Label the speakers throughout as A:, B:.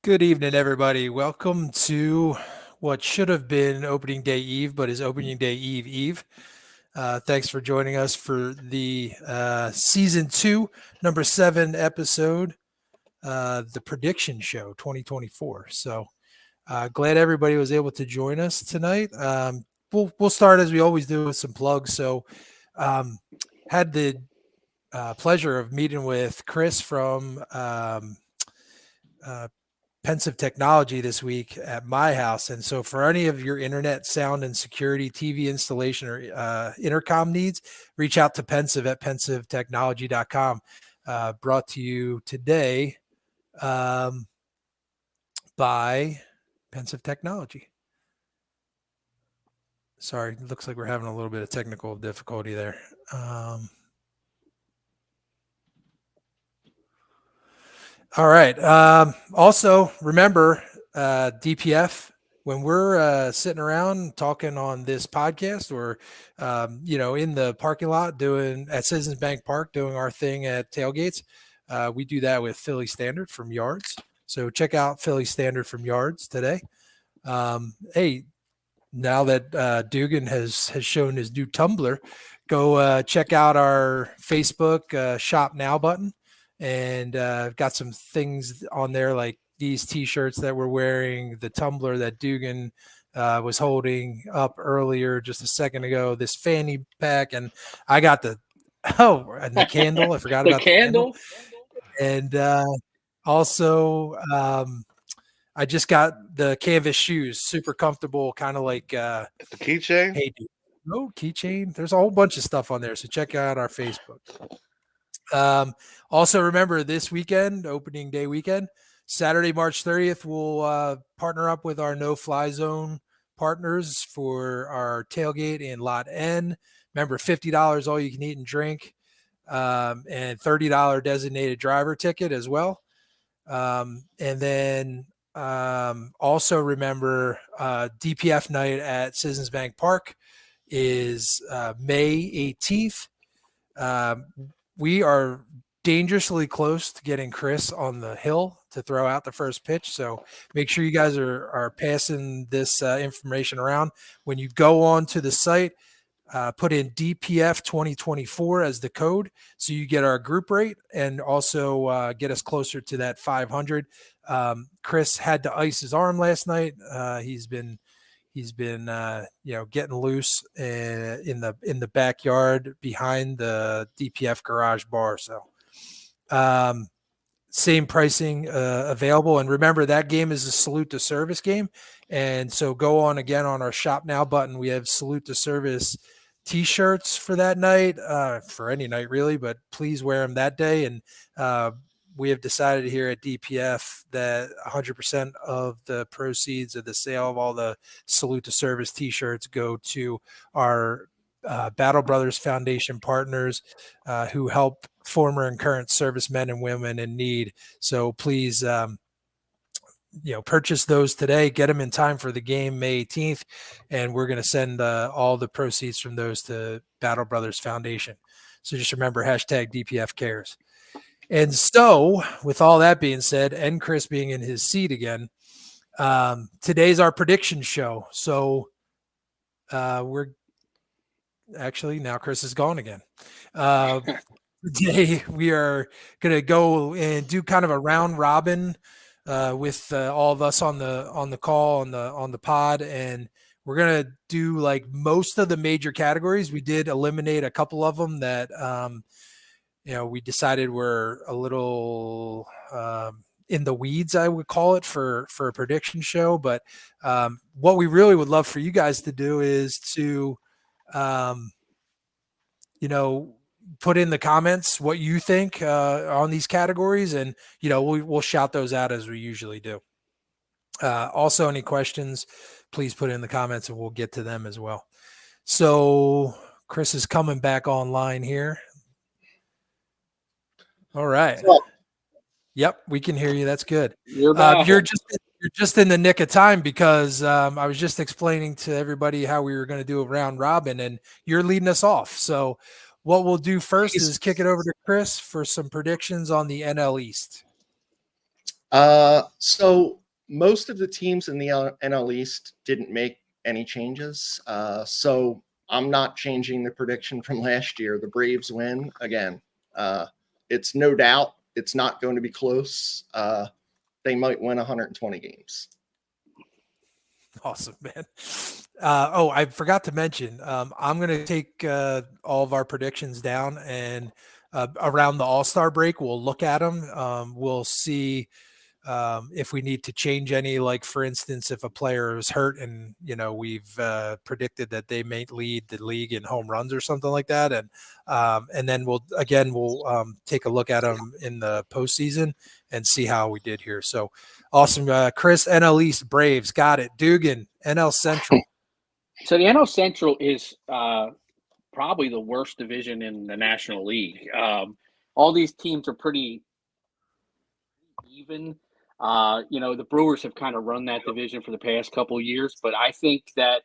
A: Good evening, everybody. Welcome to what should have been opening day eve, but is opening day eve. Thanks for joining us for the season two, number 7 episode, the prediction show 2024. So glad everybody was able to join us tonight. We'll start as we always do with some plugs. So um, had the pleasure of meeting with Chris from uh, Pensive Technology this week at my house. And so, for any of your internet sound and security, TV installation, or intercom needs, reach out to Pensive at pensivetechnology.com. Brought to you today um, by Pensive Technology. Sorry, looks like we're having a little bit of technical difficulty there. All right. Also, remember DPF when we're sitting around talking on this podcast, or in the parking lot doing at Citizens Bank Park doing our thing at tailgates. We do that with Philly Standard from Yards. So check out Philly Standard from Yards today. Hey, now that Dugan has shown his new Tumblr, go check out our Facebook Shop Now button, and got some things on there like these T-shirts that we're wearing, the tumbler that Dugan was holding up earlier just a second ago, this fanny pack, and I got the and the candle. I forgot about the candle, and also. I just got the canvas shoes, super comfortable, kind of like
B: The keychain?
A: hey, dude, no keychain. There's a whole bunch of stuff on there, so check out our Facebook. Also, remember this weekend, opening day weekend, Saturday, March 30th, we'll partner up with our No Fly Zone partners for our tailgate in Lot N. Remember, $50 all you can eat and drink, and $30 designated driver ticket as well. And then also remember DPF night at Citizens Bank Park is May 18th. We are dangerously close to getting Chris on the hill to throw out the first pitch. So make sure you guys are passing this information around. When you go on to the site, put in DPF 2024 as the code, so you get our group rate and also get us closer to that 500. Chris had to ice his arm last night. He's been getting loose in the backyard behind the DPF garage bar. So same pricing available, and remember that game is a salute to service game, and so go on again on our shop now button. We have salute to service T-shirts for that night, for any night really, but please wear them that day. And we have decided here at DPF that 100% of the proceeds of the sale of all the salute to service T-shirts go to our Battle Brothers Foundation partners who help former and current servicemen and women in need. So please, purchase those today, get them in time for the game May 18th, and we're going to send all the proceeds from those to Battle Brothers Foundation. So just remember #DPF cares. And so with all that being said, and Chris being in his seat again, today's our prediction show. So we're actually, now Chris is gone again. Today we are going to go and do kind of a round robin with all of us on the call on the pod, and we're gonna do like most of the major categories. We did eliminate a couple of them that we decided were a little in the weeds, I would call it, for a prediction show. But what we really would love for you guys to do is to put in the comments what you think on these categories, and we'll shout those out as we usually do. Also, any questions, please put in the comments and we'll get to them as well. So Chris is coming back online here. All right. Yep, we can hear you. That's good. You're just in the nick of time, because I was just explaining to everybody how we were going to do a round robin, and you're leading us off. So what we'll do first is kick it over to Chris for some predictions on the NL East.
B: So most of the teams in the NL East didn't make any changes. So I'm not changing the prediction from last year. The Braves win again. It's no doubt it's not going to be close. They might win 120 games.
A: Awesome, man. I forgot to mention, I'm going to take all of our predictions down, and around the All-Star break, we'll look at them. We'll see if we need to change any, like for instance, if a player is hurt and we've predicted that they may lead the league in home runs or something like that, and then we'll take a look at them in the postseason and see how we did here. So awesome, Chris. NL East Braves, got it. Dugan, NL Central.
C: So the NL Central is probably the worst division in the National League. All these teams are pretty even. The Brewers have kind of run that division for the past couple of years, but I think that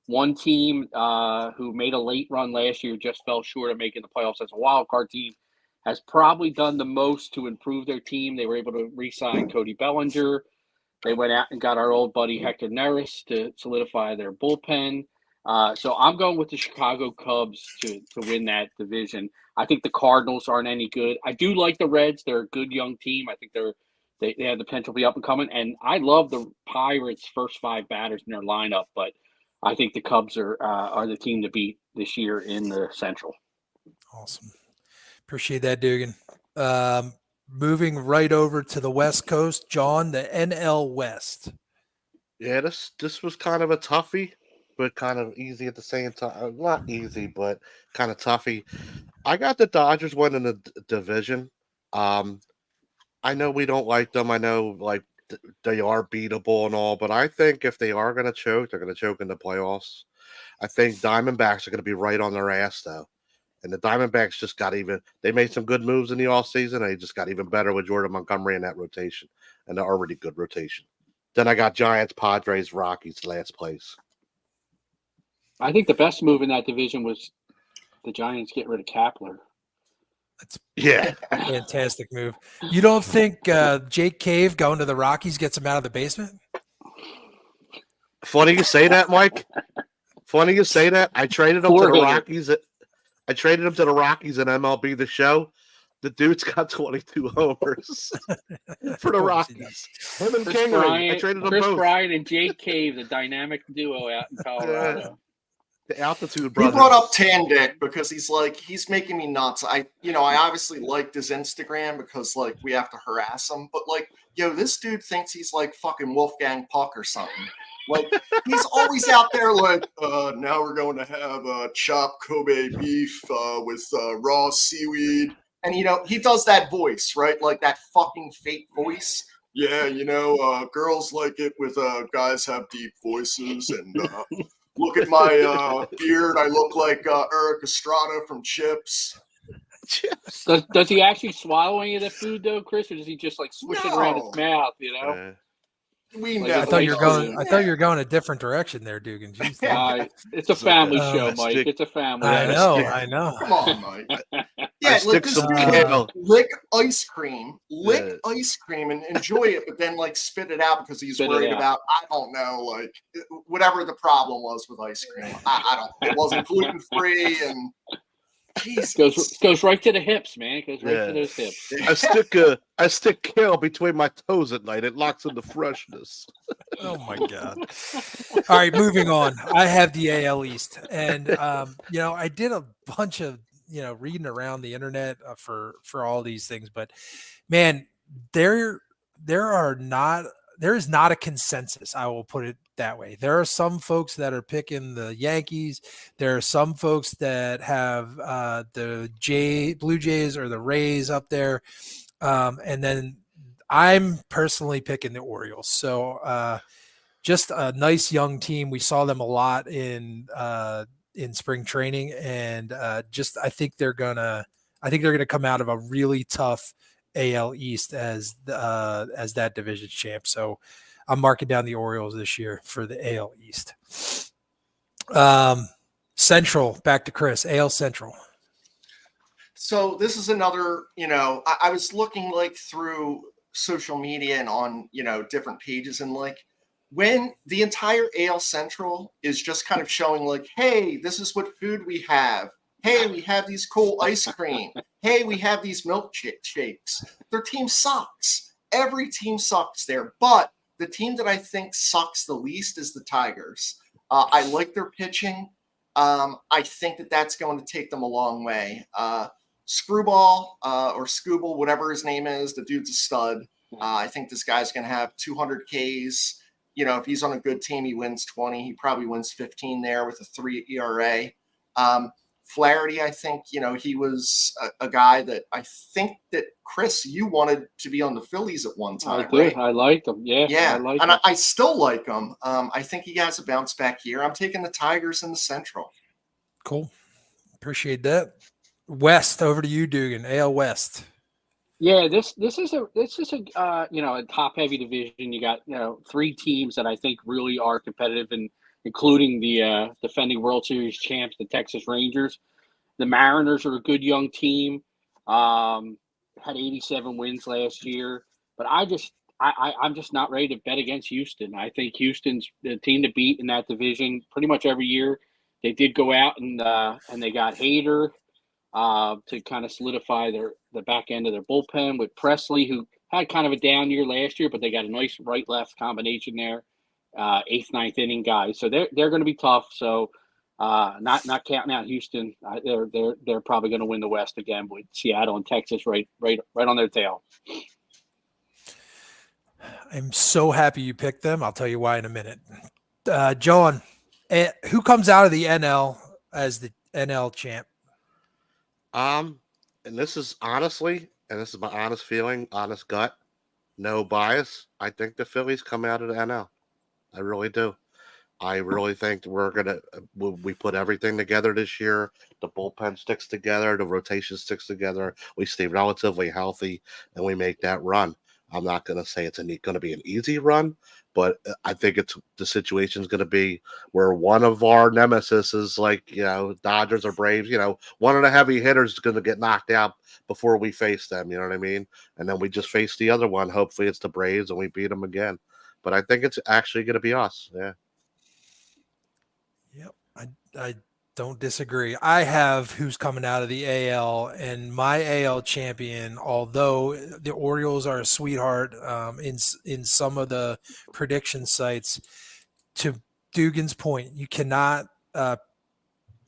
C: one team who made a late run last year, just fell short of making the playoffs as a wild card team, has probably done the most to improve their team. They were able to re-sign Cody Bellinger. They went out and got our old buddy Hector Neris to solidify their bullpen. So I'm going with the Chicago Cubs to win that division. I think the Cardinals aren't any good. I do like the Reds. They're a good young team. I think they have the potential to be up and coming. And I love the Pirates' first 5 batters in their lineup, but I think the Cubs are the team to beat this year in the Central.
A: Awesome. Appreciate that, Dugan. Moving right over to the West Coast, John, the NL West.
D: Yeah, this was kind of a toughie, but kind of easy at the same time. Not easy, but kind of toughie. I got the Dodgers winning the division. I know we don't like them. I know they are beatable and all, but I think if they are going to choke, they're going to choke in the playoffs. I think Diamondbacks are going to be right on their ass, though. And the Diamondbacks just got they made some good moves in the offseason. They just got even better with Jordan Montgomery in that rotation, and the already good rotation. Then I got Giants, Padres, Rockies, last place.
C: I think the best move in that division was the Giants getting rid of Kapler.
A: That's fantastic move. You don't think Jake Cave going to the Rockies gets him out of the basement?
D: Funny you say that, Mike. Funny you say that. I traded him to the Rockies. I traded him to the Rockies in MLB The Show. The dude's got 22 homers for the Rockies. Him and Kingery. I traded them
C: Chris
D: both.
C: Bryant and Jake Cave, the dynamic duo out in Colorado.
D: Yeah. The altitude brothers.
B: He brought up Tandick because he's making me nuts. I obviously liked his Instagram because we have to harass him, but this dude thinks he's like fucking Wolfgang Puck or something. He's always out there now we're going to have chopped Kobe beef with raw seaweed. And, he does that voice, right? That fucking fake voice. Yeah, girls like it with guys have deep voices. And look at my beard. I look like Eric Estrada from Chips.
C: Does he actually swallow any of the food, though, Chris? Or does he just swish it around his mouth,
A: I thought you were going a different direction there, Dugan.
C: It's a family show, Mike. It's a family.
A: I know.
B: Come on, Mike. Yeah, lick ice cream, ice cream, and enjoy it, but then spit it out because he's worried about I don't know, whatever the problem was with ice cream. I don't. It wasn't gluten free and.
C: Goes right to the hips, man. It goes right to those hips.
D: I stick kale between my toes at night. It locks in the freshness.
A: Oh my God. All right, moving on. I have the AL East, and I did a bunch of reading around the internet for all these things, but man, there is not a consensus. I will put it that way. There are some folks that are picking the Yankees. There are some folks that have the Blue Jays or the Rays up there. And then I'm personally picking the Orioles. So just a nice young team. We saw them a lot in spring training, and I think they're gonna come out of a really tough AL East as that division champ. So I'm marking down the Orioles this year for the AL East. Central, back to Chris. AL Central.
B: So this is another, I was looking through social media and on, different pages, and like when the entire AL Central is just kind of showing like, hey, this is what food we have. Hey, we have these cool ice cream. Hey, we have these milkshakes. Their team sucks. Every team sucks there. But the team that I think sucks the least is the Tigers. I like their pitching. I think that that's going to take them a long way. Screwball or Scooble, whatever his name is, the dude's a stud. I think this guy's going to have 200 Ks. If he's on a good team, he wins 20. He probably wins 15 there with a 3 ERA. Flaherty, I think, he was a guy that I think that, Chris, you wanted to be on the Phillies at one time,
C: I did.
B: right?
C: I liked him. Yeah.
B: Yeah,
C: I like
B: and
C: him.
B: I still like him. I think he has a bounce back here. I'm taking the Tigers in the Central.
A: Cool. Appreciate that. West, over to you, Dugan. AL West.
C: Yeah, this is a a top heavy division. You got 3 teams that I think really are competitive, and including the defending World Series champs, the Texas Rangers. The Mariners are a good young team. Had 87 wins last year, but I'm just not ready to bet against Houston. I think Houston's the team to beat in that division pretty much every year. They did go out and they got Hader to kind of solidify the back end of their bullpen with Presley, who had kind of a down year last year, but they got a nice right-left combination there, 8th, 9th inning guys. So they're going to be tough. So not counting out Houston, they're probably going to win the West again with Seattle and Texas right on their tail.
A: I'm so happy you picked them. I'll tell you why in a minute. John, who comes out of the NL as the NL champ?
D: And this is honestly, and this is my honest feeling, honest gut, no bias. I think the Phillies come out of the NL. I really do. I really think we put everything together this year. The bullpen sticks together, the rotation sticks together. We stay relatively healthy, and we make that run. I'm not going to say it's going to be an easy run, but I think the situation's going to be where one of our nemesis is like, Dodgers or Braves, one of the heavy hitters is going to get knocked out before we face them. You know what I mean? And then we just face the other one. Hopefully it's the Braves and we beat them again. But I think it's actually going to be us. Yeah.
A: Yep. I don't disagree. I have who's coming out of the AL, and my AL champion, although the Orioles are a sweetheart in some of the prediction sites, to Dugan's point, you cannot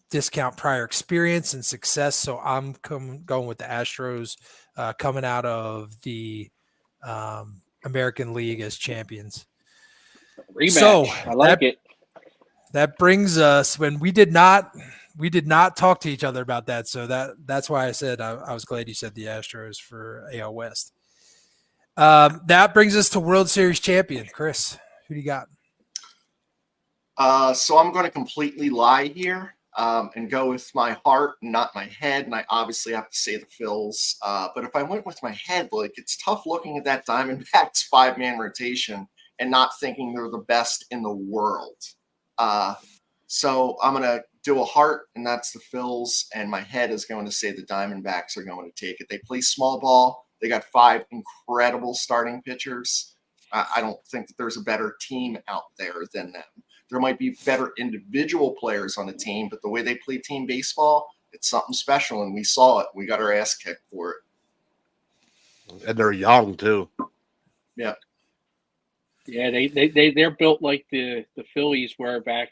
A: discount prior experience and success. So I'm going with the Astros coming out of the American League as champions.
C: Rematch.
A: So
C: I like it.
A: That brings us when we did not talk to each other about that. So that's why I said I was glad you said the Astros for AL West. That brings us to World Series champion, Chris. Who do you got?
B: So I'm going to completely lie here and go with my heart, not my head. And I obviously have to say the Phils. But if I went with my head, like, it's tough looking at that Diamondbacks 5-man rotation and not thinking they're the best in the world. So I'm going to do a heart, and that's the Phils. And my head is going to say the Diamondbacks are going to take it. They play small ball. They got 5 incredible starting pitchers. I don't think that there's a better team out there than them. There might be better individual players on the team, but the way they play team baseball, it's something special, and we saw it. We got our ass kicked for it.
D: And they're young too.
B: Yeah.
C: Yeah, they're built like the Phillies were back,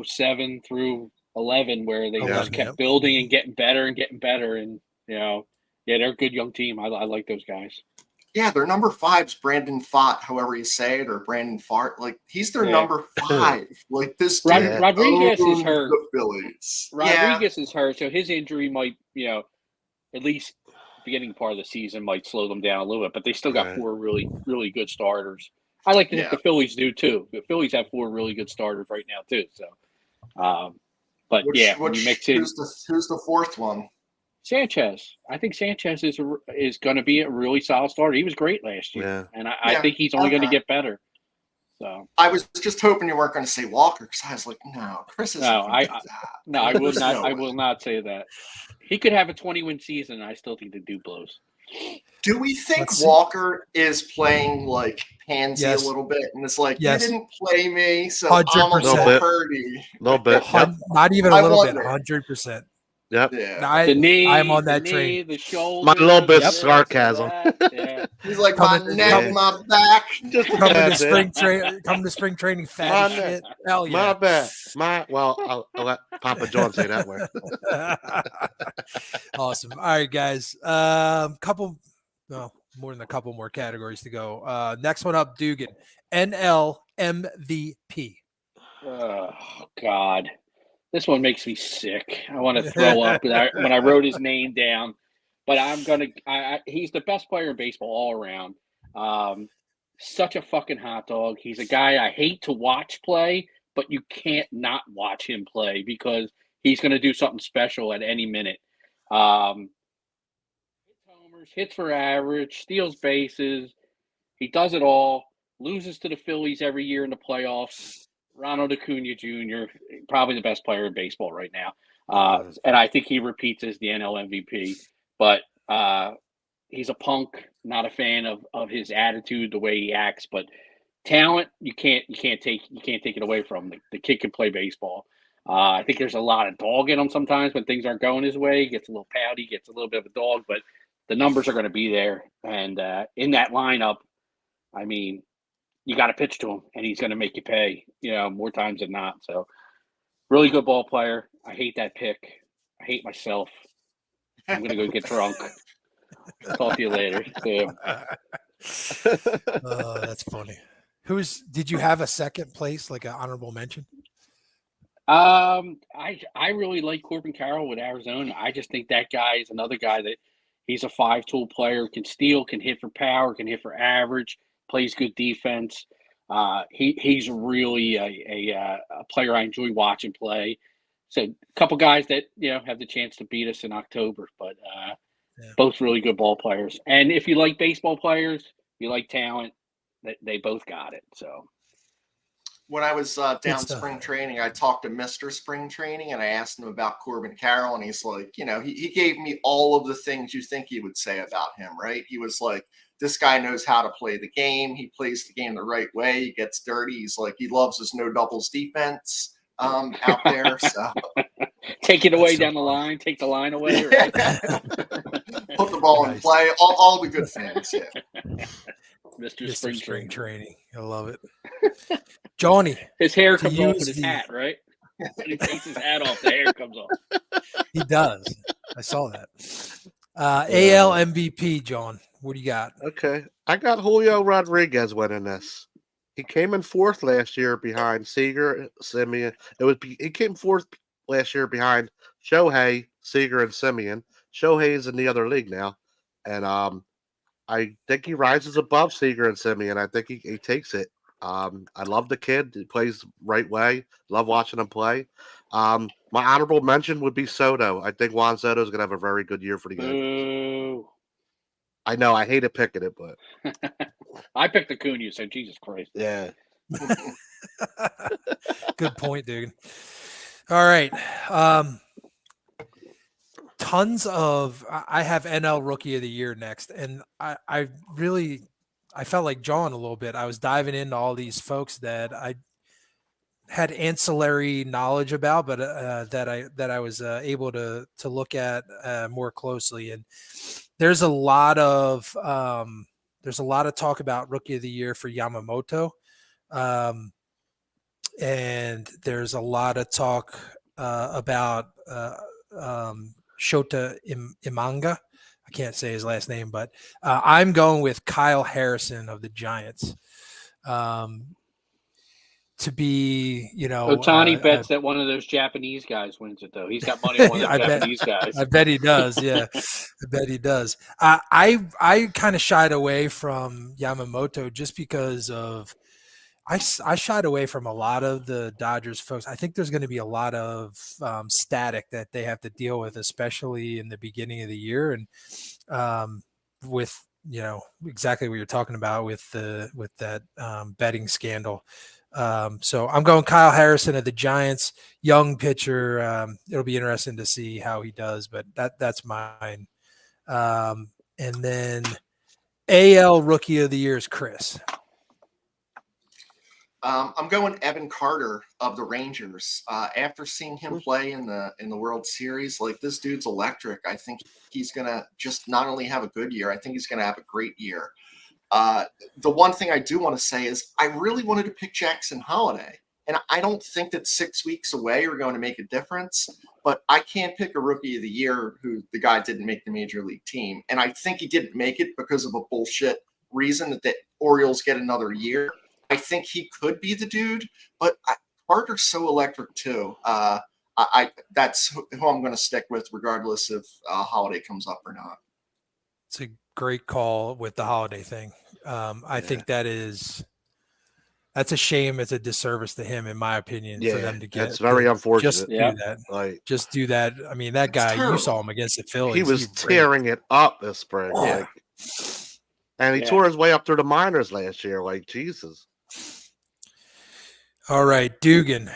C: 07 through 11, where they just kept building and getting better. And, they're a good young team. I like those guys.
B: Yeah, their number 5's Brandon Pfaadt, however you say it, or Brandon Fart. Like, he's their number 5. Like, this dude
C: Rodriguez is hurt.
B: The Phillies.
C: Rodriguez is hurt, so his injury might, at least beginning part of the season might slow them down a little bit. But they still got 4 really, really good starters. I like to think the Phillies do too. The Phillies have 4 really good starters right now too. So, when you mix in,
B: who's the 4th one?
C: Sanchez. I think Sanchez is going to be a really solid starter. He was great last year, and I think he's only going to get better. So
B: I was just hoping you weren't going to say Walker, because I was like, no, Chris is.
C: No, I will not. I will not say that. He could have a 20-win season, and I still think the dude blows.
B: Do we think
A: Let's see.
B: Walker is playing like pansy
A: Yes.
B: a little bit and it's like,
A: Yes.
B: you didn't play me, so
A: 100%.
B: I'm a
D: Little
B: little
D: bit.
B: birdie.
D: A little bit. Yep.
A: Not even a
B: I
A: little bit,
B: wonder.
A: 100%.
D: Yep.
B: Yeah.
C: The knee,
A: I'm on
C: the
A: that
C: knee,
A: train.
C: the shoulder.
D: My little bit
C: the
A: of
C: this,
D: sarcasm.
C: that, yeah.
B: He's like,
A: Coming-
B: my neck,
D: yeah.
B: my back.
D: Just a
A: Coming
D: tad
A: to
D: bit.
A: spring training fat
D: My
A: as shit. Hell
D: My
A: yeah.
D: bad. I'll let Papa John say that way.
A: Awesome. All right, guys. More than a couple more categories to go. Next one up, Dugan. NL MVP.
C: Oh God, this one makes me sick. I want to throw up when I wrote his name down, but I'm gonna. He's the best player in baseball all around. Such a fucking hot dog. He's a guy I hate to watch play, but you can't not watch him play because he's gonna do something special at any minute. Hits for average, steals bases. He does it all. Loses to the Phillies every year in the playoffs. Ronald Acuna Jr., probably the best player in baseball right now. And I think he repeats as the NL MVP. But he's a punk, not a fan of his attitude, the way he acts. But talent, you can't take it away from him. The kid can play baseball. I think there's a lot of dog in him sometimes when things aren't going his way. He gets a little pouty, gets a little bit of a dog, but the numbers are going to be there. And in that lineup, I mean, you got to pitch to him, and he's going to make you pay, more times than not. So, really good ball player. I hate that pick. I hate myself. I'm going to go get drunk. Talk to you later.
A: Oh, that's funny. Did you have a second place, like an honorable mention?
C: I really like Corbin Carroll with Arizona. I just think that guy is another guy that he's a 5-tool player, can steal, can hit for power, can hit for average, plays good defense. He's really a player I enjoy watching play. So a couple guys that have the chance to beat us in October, but both really good ball players. And if you like baseball players, you like talent, they both got it. So.
B: When I was down spring training, I talked to Mr. Spring Training and I asked him about Corbin Carroll. And he's like, he gave me all of the things you think he would say about him, right? He was like, this guy knows how to play the game. He plays the game the right way. He gets dirty. He's like, he loves his no doubles defense out there. So
C: take it away down the line. Take the line away. Right?
B: Put the ball in play. All the good things. Yeah.
C: Mr.
A: Spring Training. I love it. Johnny.
C: His hair comes off with his hat, right? When he takes his hat off, the hair comes off.
A: He does. I saw that. AL MVP, John. What do you got?
D: Okay. I got Julio Rodriguez winning this. He came in fourth last year behind Seager, Simeon. He came fourth last year behind Shohei, Seager, and Simeon. Shohei is in the other league now. And I think he rises above Seager and Simeon. I think he takes it. I love the kid. He plays right way. Love watching him play. My honorable mention would be Soto. I think Juan Soto is going to have a very good year for the Yankees. I know. I hated picking it, but
C: I picked Acuna, so Jesus Christ.
D: Yeah.
A: Good point, dude. All right. Tons of I have NL Rookie of the Year next, and I felt like John a little bit. I was diving into all these folks that I had ancillary knowledge about, but that I was able to look at more closely. And there's a lot of talk about Rookie of the Year for Yamamoto, and there's a lot of talk about Shota Imanga. I can't say his last name, but I'm going with Kyle Harrison of the Giants. To be,
C: Ohtani bets that one of those Japanese guys wins it, though. He's got money on one of those Japanese guys.
A: I bet he does. Yeah, I bet he does. I kind of shied away from Yamamoto just because of I shied away from a lot of the Dodgers folks. I think there's going to be a lot of static that they have to deal with, especially in the beginning of the year, and with exactly what you're talking about with that betting scandal. So I'm going Kyle Harrison of the Giants, young pitcher. It'll be interesting to see how he does, but that's mine. And then AL Rookie of the Year is Chris.
B: I'm going Evan Carter of the Rangers. After seeing him play in the World Series, like, this dude's electric. I think he's gonna just not only have a good year, I think he's gonna have a great year. The one thing I do want to say is I really wanted to pick Jackson Holiday, and I don't think that 6 weeks away are going to make a difference. But I can't pick a Rookie of the Year who the guy didn't make the major league team, and I think he didn't make it because of a bullshit reason that the Orioles get another year. I think he could be the dude, but Carter's so electric too. That's who I'm going to stick with, regardless if Holiday comes up or not.
A: It's a great call with the Holiday thing. I think that's a shame. It's a disservice to him, in my opinion, for them to get.
D: It's very unfortunate.
A: Just do that.
D: Like,
A: just do that. I mean, that guy, you saw him against the Phillies.
D: He was tearing it up this spring.
A: Yeah.
D: Like, and he tore his way up through the minors last year. Like, Jesus.
A: All right, Dugan,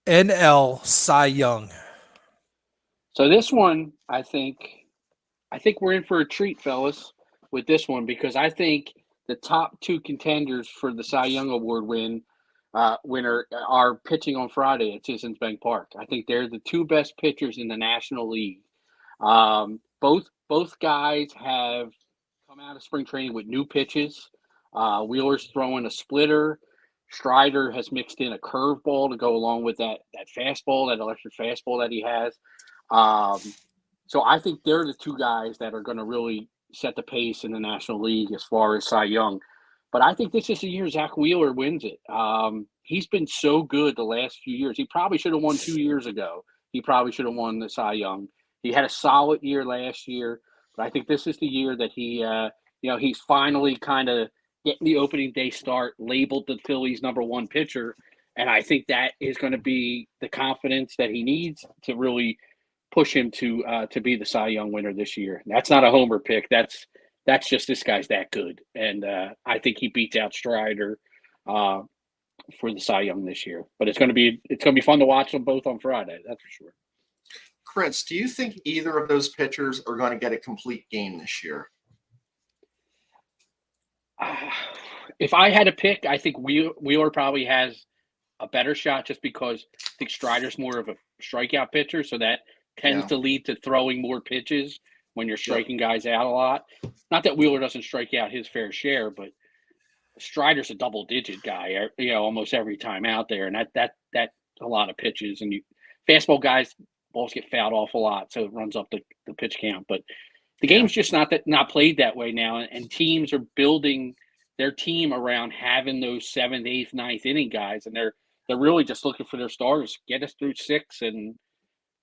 A: NL Cy Young.
C: So this one, I think we're in for a treat, fellas, with this one, because I think the top two contenders for the Cy Young Award winner are pitching on Friday at Citizens Bank Park. I think they're the two best pitchers in the National League. Both guys have come out of spring training with new pitches. Wheeler's throwing a splitter. Strider has mixed in a curveball to go along with that fastball, that electric fastball that he has. So I think they're the two guys that are going to really set the pace in the National League as far as Cy Young. But I think this is the year Zach Wheeler wins it. He's been so good the last few years. He probably should have won 2 years ago. He probably should have won the Cy Young. He had a solid year last year, but I think this is the year that he's finally kind of getting the opening day start, labeled the Phillies #1 pitcher. And I think that is going to be the confidence that he needs to really push him to be the Cy Young winner this year. That's not a homer pick. That's just, this guy's that good. And I think he beats out Strider for the Cy Young this year. But it's going to be fun to watch them both on Friday. That's for sure.
B: Chris, do you think either of those pitchers are going to get a complete game this year?
C: If I had to pick, I think Wheeler probably has a better shot, just because I think Strider's more of a strikeout pitcher, so that tends to lead to throwing more pitches when you're striking guys out a lot. Not that Wheeler doesn't strike out his fair share, but Strider's a double-digit guy, almost every time out there, and that a lot of pitches. And fastball guys, balls get fouled off a lot, so it runs up the pitch count. But the game's just not played that way now, and teams are building their team around having those 7th, 8th, 9th inning guys, and they're really just looking for their stars. Get us through 6, and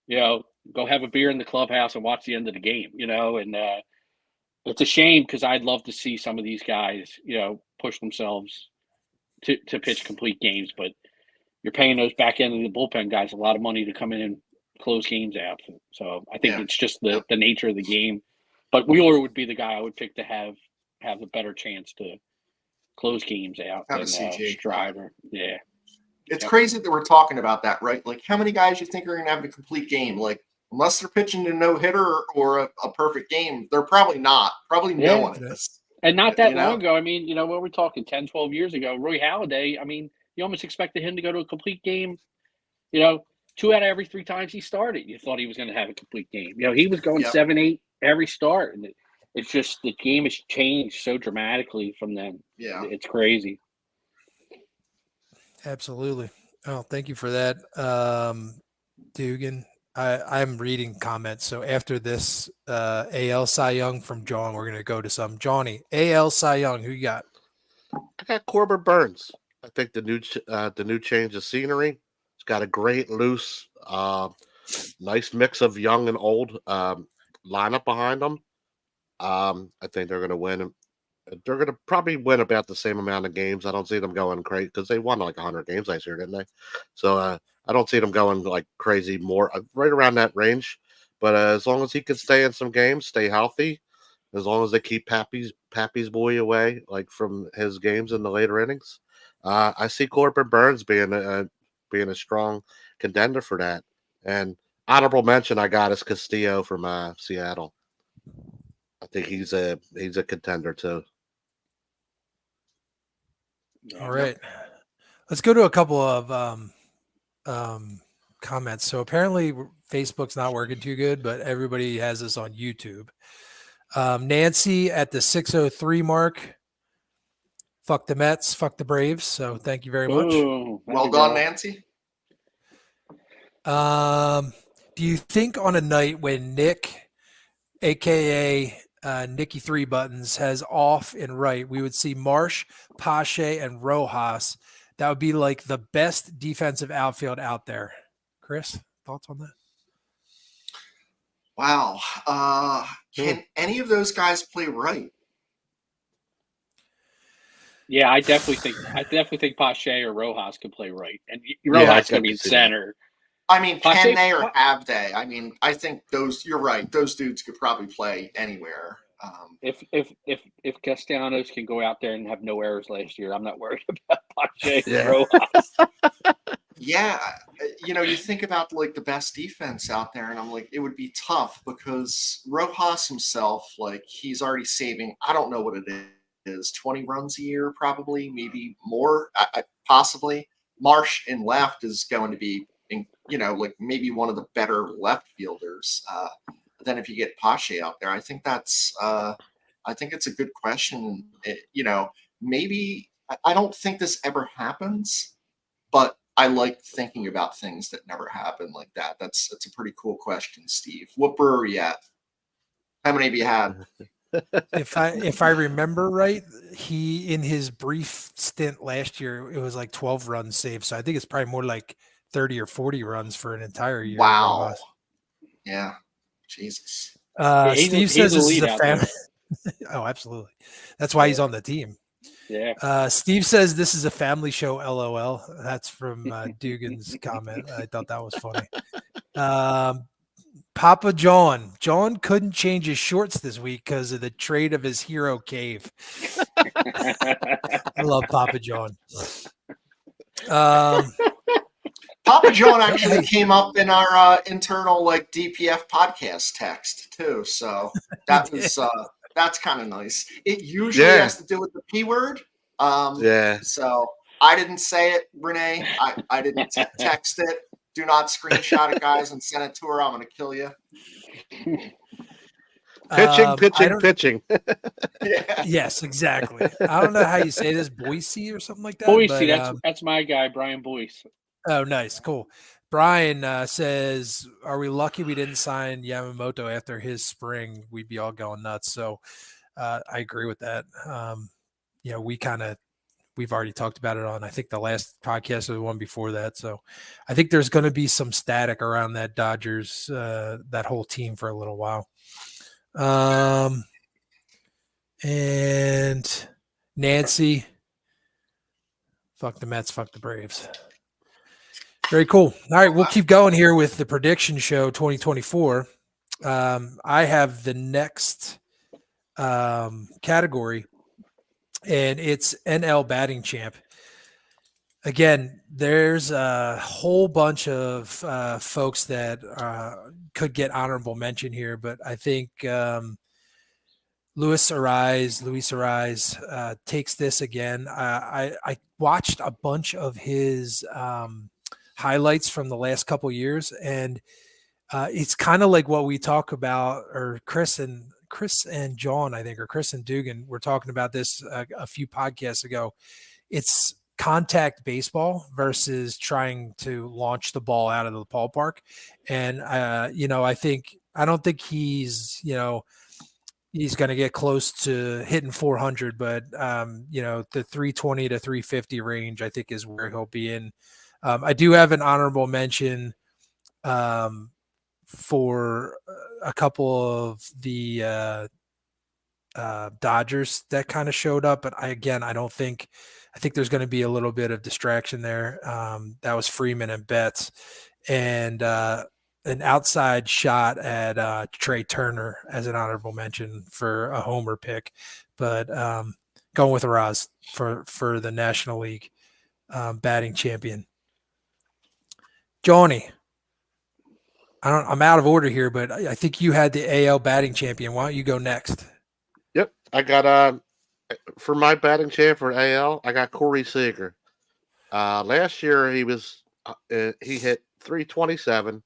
C: go have a beer in the clubhouse and watch the end of the game. And it's a shame, because I'd love to see some of these guys, push themselves to pitch complete games, but you're paying those back end of the bullpen guys a lot of money to come in and close games out. So I think it's just the nature of the game. But Wheeler would be the guy I would pick to have a better chance to close games out than Strider. Yeah.
B: It's crazy that we're talking about that, right? Like, how many guys you think are going to have a complete game? Like, unless they're pitching a no-hitter or a perfect game, they're probably not. Probably no one is.
C: And not that long ago, I mean, what we're talking, 10, 12 years ago, Roy Halladay, I mean, you almost expected him to go to a complete game, 2 out of every 3 times he started. You thought he was going to have a complete game. He was going 7, 8 every start. And it's just, the game has changed so dramatically from then.
B: Yeah.
C: It's crazy.
A: Absolutely. Oh, thank you for that, Dugan. I'm reading comments. So after this AL Cy Young from John, we're going to go to some. Johnny, AL Cy Young, who you got?
D: I got Corbin Burns. I think the new change of scenery. It's got a great loose, nice mix of young and old lineup behind them. I think they're going to win. They're going to probably win about the same amount of games. I don't see them going crazy, because they won like 100 games last year, didn't they? So I don't see them going like crazy, more right around that range. But as long as he can stay in some games, stay healthy, as long as they keep Pappy's boy away, like from his games in the later innings, I see Corbin Burns being a strong contender for that. And honorable mention I got is Castillo from Seattle. I think he's a contender too.
A: All right. Let's go to a couple of comments. So apparently Facebook's not working too good, but everybody has this on YouTube. Nancy at the 603 mark. Fuck the Mets, fuck the Braves. So thank you very much.
C: Boom. There
B: Well
C: we
B: done,
C: go.
B: Nancy.
A: Do you think on a night when Nick, aka Nicky Three Buttons, has off and right, we would see Marsh, Pache, and Rojas? That would be like the best defensive outfield out there. Chris, thoughts on that?
B: Wow. Can any of those guys play right?
C: Yeah, I definitely think Pache or Rojas could play right, and
D: I
C: Rojas going to
D: could
C: be in
D: see that.
C: center.
B: I mean,
C: Pache-
B: can they or have they? I mean, I think you're right. Those dudes could probably play anywhere.
C: If Castellanos can go out there and have no errors last year, I'm not worried about Pache
D: Yeah.
C: and Rojas.
B: Yeah, you think about like the best defense out there, and I'm like, it would be tough because Rojas himself, like, he's already saving. I don't know what it is, 20 runs a year, probably, maybe more, possibly. Marsh in left is going to be, like maybe one of the better left fielders. Then if you get Pache out there, I think it's a good question. Maybe I don't think this ever happens, but I like thinking about things that never happen like that. That's a pretty cool question, Steve. What brewer are you at? How many have you had?
A: If I remember right, he in his brief stint last year, it was like 12 runs saved. So I think it's probably more like 30 or 40 runs for an entire year.
B: Wow.
A: Rojas.
B: Yeah. Jesus.
C: Yeah, he's
A: Steve
C: a
A: says this is
C: lead
A: a
C: out there.
A: family. Oh, absolutely. That's why he's on the team.
C: Yeah.
A: Steve says this is a family show. LOL. That's from Dugan's comment. I thought that was funny. Papa John. John couldn't change his shorts this week because of the trade of his hero cave. I love Papa John.
B: Papa John actually came up in our internal like DPF podcast text too. So that was that's kind of nice. It usually has to do with the P word.
D: Yeah.
B: So I didn't say it, Renee. I didn't text it. Do not screenshot it, guys, and send it to her. I'm going to kill you.
D: Pitching.
B: Yeah.
A: Yes, exactly. I don't know how you say this, Boise or something like that.
C: Boise,
A: but,
C: that's my guy, Brian Boyce.
A: Oh, nice. Cool. Brian says, are we lucky we didn't sign Yamamoto after his spring? We'd be all going nuts. So I agree with that. We've already talked about it on, I think, the last podcast or the one before that. So I think there's going to be some static around that Dodgers, that whole team for a little while. And Nancy, fuck the Mets, fuck the Braves. Very cool. All right, we'll keep going here with the prediction show 2024. I have the next category, and it's NL batting champ. Again, there's a whole bunch of folks that could get honorable mention here, but I think Luis Ariz takes this again. I watched a bunch of his highlights from the last couple of years, and it's kind of like what we talk about, or Chris and John, I think, or Chris and Dugan were talking about this a few podcasts ago. It's contact baseball versus trying to launch the ball out of the ballpark. And, I don't think he's going to get close to hitting 400, but, the 320 to 350 range, I think, is where he'll be in. I do have an honorable mention for a couple of the Dodgers that kind of showed up, but I think there's going to be a little bit of distraction there. That was Freeman and Betts, and an outside shot at Trey Turner as an honorable mention for a homer pick, but going with Raz for the National League batting champion. Johnny, I'm out of order here, but I think you had the AL batting champion. Why don't you go next?
D: I got for my batting champ for AL, I got Corey Seager. Last year he hit 327,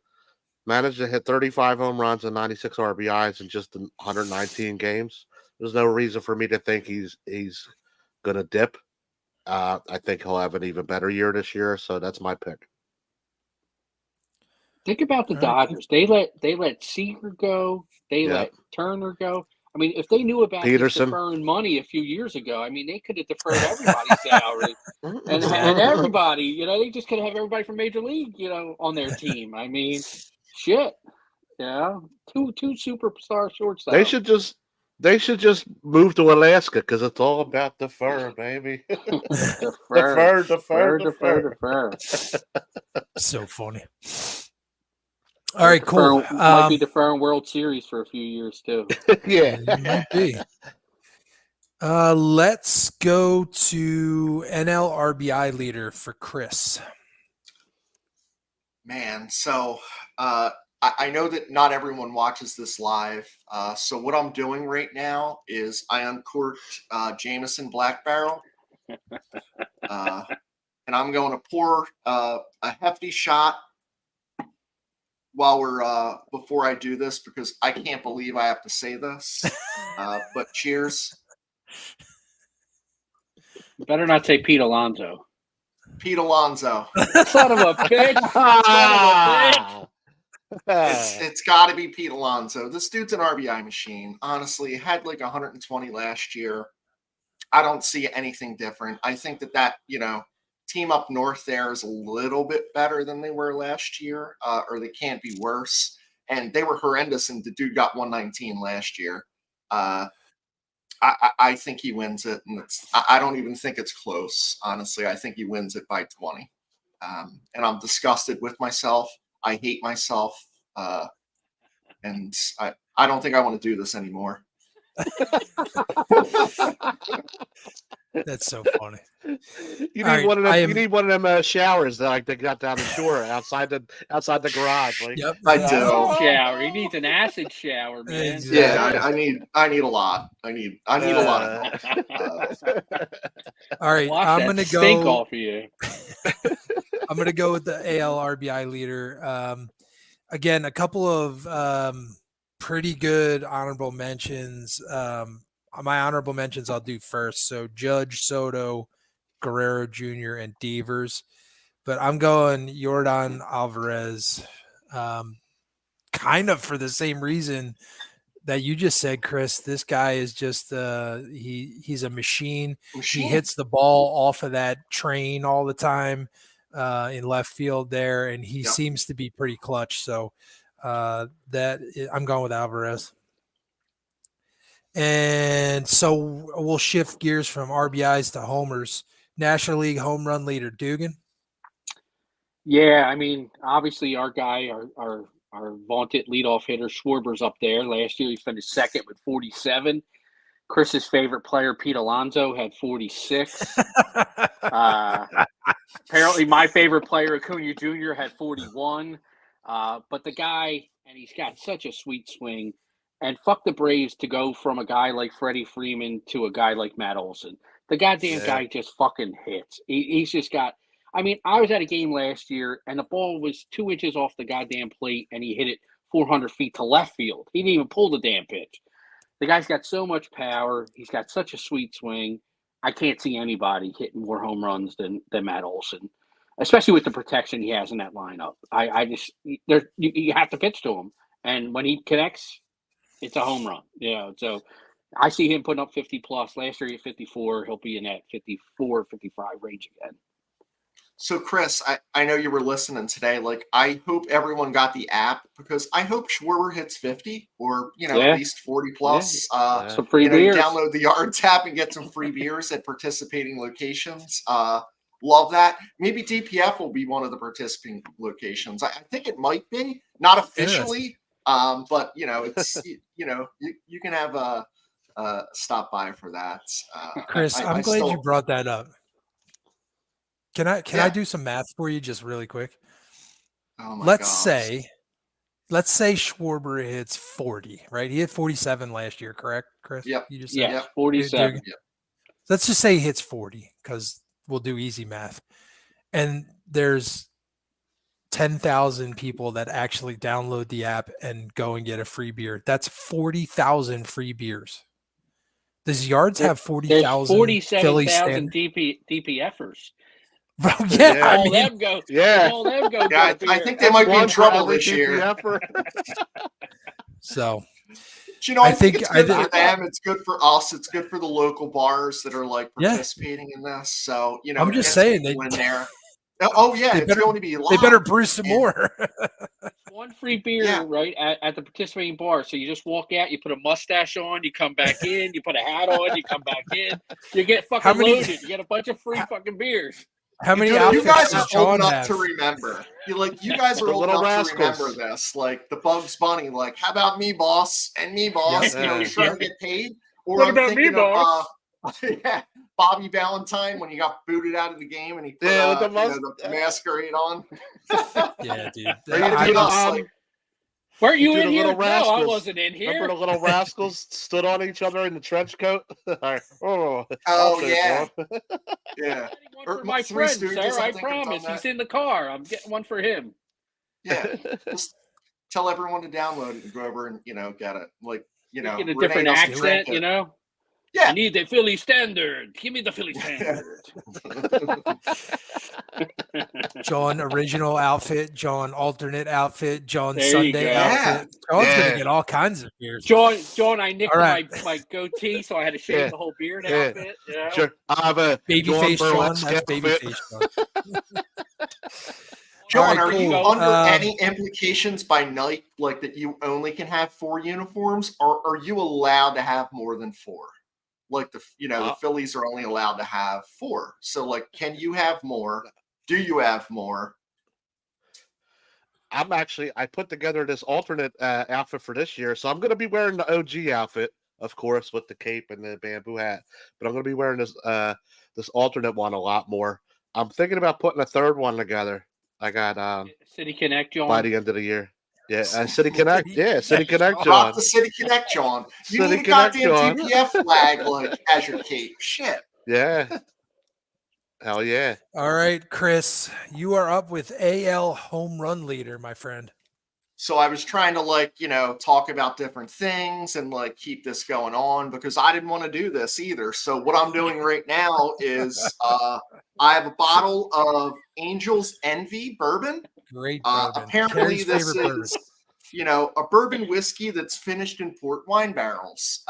D: managed to hit 35 home runs and 96 RBIs in just 119 games. There's no reason for me to think he's gonna dip. I think he'll have an even better year this year, so that's my pick.
C: Think about the
A: All right, cool.
C: Dodgers. They let Seager go. They
D: Yeah.
C: let Turner go. I mean, if they knew about this
D: Peterson.
C: deferring money a few years ago, I mean, they could have deferred everybody's salary and everybody. You know, they just could have everybody from Major League, you know, on their team. I mean, shit. You know, two superstar shortstops.
D: They should just move to Alaska because it's all about the fur, baby. The fur.
A: So funny. All right, cool.
C: Might be deferring World Series for a few years too.
D: Yeah.
A: It might be. Let's go to NL RBI leader for Chris.
B: Man, so I know that not everyone watches this live. So what I'm doing right now is I uncorked Jameson Black Barrel. And I'm going to pour a hefty shot while we're before I do this, because I can't believe I have to say this. But cheers.
C: You better not say Pete Alonso.
B: Pete Alonso.
C: Son of a bitch. Son of a bitch.
B: It's got to be Pete Alonso. This dude's an RBI machine. Honestly, he had like 120 last year. I don't see anything different. I think that you know, team up north there is a little bit better than they were last year, or they can't be worse. And they were horrendous, and the dude got 119 last year. I think he wins it, and I don't even think it's close. Honestly, I think he wins it by 20. And I'm disgusted with myself. I hate myself, and I don't think I want to do this anymore.
A: That's so funny.
D: You
A: All
D: need
A: right,
D: one of them.
A: I
D: You
A: am-
D: need one of them showers that like they got down the shore outside the garage. Like,
A: Yep.
B: I
C: Acid
B: do.
C: shower. He needs an acid shower, man.
A: Exactly.
B: Yeah, I need a lot. I need a lot of help.
A: All right,
C: Wash
A: I'm
C: that
A: gonna
C: stink
A: go.
C: off of you.
A: I'm gonna go with the AL RBI leader. Again, a couple of pretty good honorable mentions. My honorable mentions I'll do first. So Judge, Soto, Guerrero Jr., and Devers. But I'm going Yordan Alvarez, kind of for the same reason that you just said, Chris. This guy is just he's a machine. He hits the ball off of that train all the time in left field there, and he seems to be pretty clutch. So I'm going with Alvarez. And so we'll shift gears from RBIs to homers. National League home run leader Dugan.
C: Yeah, I mean, obviously our guy, our vaunted leadoff hitter Schwarber's up there. Last year he finished second with 47. Chris's favorite player, Pete Alonso, had 46. Apparently my favorite player, Acuna Jr., had 41. But the guy, and he's got such a sweet swing. And fuck the Braves to go from a guy like Freddie Freeman to a guy like Matt Olson. The goddamn guy just fucking hits. He's just got – I mean, I was at a game last year, and the ball was 2 inches off the goddamn plate, and he hit it 400 feet to left field. He didn't even pull the damn pitch. The guy's got so much power. He's got such a sweet swing. I can't see anybody hitting more home runs than Matt Olson, especially with the protection he has in that lineup. You have to pitch to him. And when he connects – it's a home run, so I see him putting up 50 plus. Last year he had 54. He'll be in that 54, 55 range again.
B: So, Chris, I know you were listening today. Like, I hope everyone got the app, because I hope Schwarber hits 50 or, at least 40 plus.
C: Some free beers.
B: You download the Yards app and get some free beers at participating locations. Love that. Maybe DPF will be one of the participating locations. I think it might be, not officially. But it's you can have a stop by for that.
A: Chris, I'm glad you brought that up. Can I do some math for you just really quick?
B: Oh my
A: Let's
B: gosh.
A: say let's say Schwarber hits 40, right? He hit 47 last year, correct, Chris?
B: Yep.
A: You just said
C: Yes,
B: Yep.
C: 47.
A: let's just say he hits 40 because we'll do easy math. And there's 10,000 people that actually download the app and go and get a free beer. That's 40,000 free beers. Does Yards have
C: There's
A: 40,000 Philly
C: 47,000
A: stand?
C: DPFers.
A: Bro,
D: Yeah.
A: yeah, I
C: All
A: mean,
C: them go.
D: Yeah.
C: All them go.
B: Yeah,
C: get a
B: I
C: beer.
B: think they might be in
D: One for
B: trouble
D: every
B: this year.
D: DPFer.
A: so
B: But, you know,
A: I
B: I think
A: think-
B: it's
A: I
B: good
A: think-
B: for them. It's good for us. It's good for the local bars that are like
A: Yeah.
B: participating in this. So, you know,
A: I'm
B: it
A: just
B: gets
A: saying
B: people
A: they-
B: in there. Oh yeah,
A: They
B: it's
A: better-
B: going to be a lot.
A: they better brew some more.
C: One free beer,
B: Yeah.
C: right, at the participating bar. So you just walk out, you put a mustache on, you come back in, you put a hat on, you come back in. You get
A: How
C: fucking
A: many-
C: loaded. You get a bunch of free fucking beers.
A: How many
B: You
A: outfits
B: guys
A: does
B: are old
A: John
B: enough
A: have?
B: to remember. You guys are
D: The
B: old
D: Little
B: enough
D: Rascals.
B: to remember this. Like the Bugs Bunny, like, how about me, boss? And me, boss.
D: Yeah.
B: You know, you're trying to
C: Yeah.
B: get paid. Or
C: What
B: I'm
C: about me,
B: thinking
C: boss?
B: of yeah, Bobby Valentine when he got booted out of the game and he put
D: Yeah, with the
B: the masquerade on.
A: Yeah, dude.
D: Are you
A: I
D: gonna do the,
A: just-
B: like-
C: Weren't you
D: do
C: in
D: the
C: here?
D: Little
C: No, I
D: Rascals.
C: wasn't in here.
D: Remember the Little Rascals stood on each other in the trench coat?
B: Oh,
D: I'll take
B: yeah.
D: one.
B: Yeah.
C: One
B: Or
C: for my
B: Three
C: friend,
B: Stooges,
C: sir.
B: I
C: I
B: think, have done
C: promise.
B: that.
C: He's in the car. I'm getting one for him.
B: Yeah. Just tell everyone to download it and go over and, get it. Like,
C: Get a
B: Renee
C: different
B: doesn't drink
C: accent,
B: it.
C: you know?
B: Yeah.
C: I need the Philly standard. Give me the Philly standard.
A: John original outfit, John alternate outfit, John
C: There you
A: Sunday
C: go.
A: outfit. John's
D: Yeah.
A: gonna get all kinds of beers.
C: John, I nicked
A: All right.
C: my goatee, so I had to shave
D: Yeah.
C: the whole beard
D: Yeah.
C: outfit. You know?
D: Sure. I have a
A: Babyface John,
D: Burlesque
A: that's
D: outfit.
A: babyface John.
B: John,
A: All right,
B: are you
A: cool.
B: under
A: Um,
B: any implications by Nike, like that you only can have 4 uniforms, or are you allowed to have more than 4? Like the Phillies are only allowed to have 4. So, like, can you have more? Do you have more?
D: I put together this alternate outfit for this year, so I'm going to be wearing the OG outfit, of course, with the cape and the bamboo hat. But I'm going to be wearing this alternate one a lot more. I'm thinking about putting a third one together. I got
C: City Connect, John.
D: by the end of the year. Yeah, City Connect. Yeah, City Connect,
B: Rock
D: John.
B: the City Connect, John. You
D: City
B: need a
D: Connect,
B: goddamn
D: John.
B: DPF flag, like, as your cape. Shit.
D: Yeah. Hell yeah.
A: All right, Chris, you are up with AL home run leader, my friend.
B: So I was trying to talk about different things and keep this going on because I didn't want to do this either. So what I'm doing right now is I have a bottle of Angel's Envy bourbon.
A: Great bourbon.
B: Apparently
A: Carrie's
B: this
A: favorite bourbon.
B: is a bourbon whiskey that's finished in port wine barrels.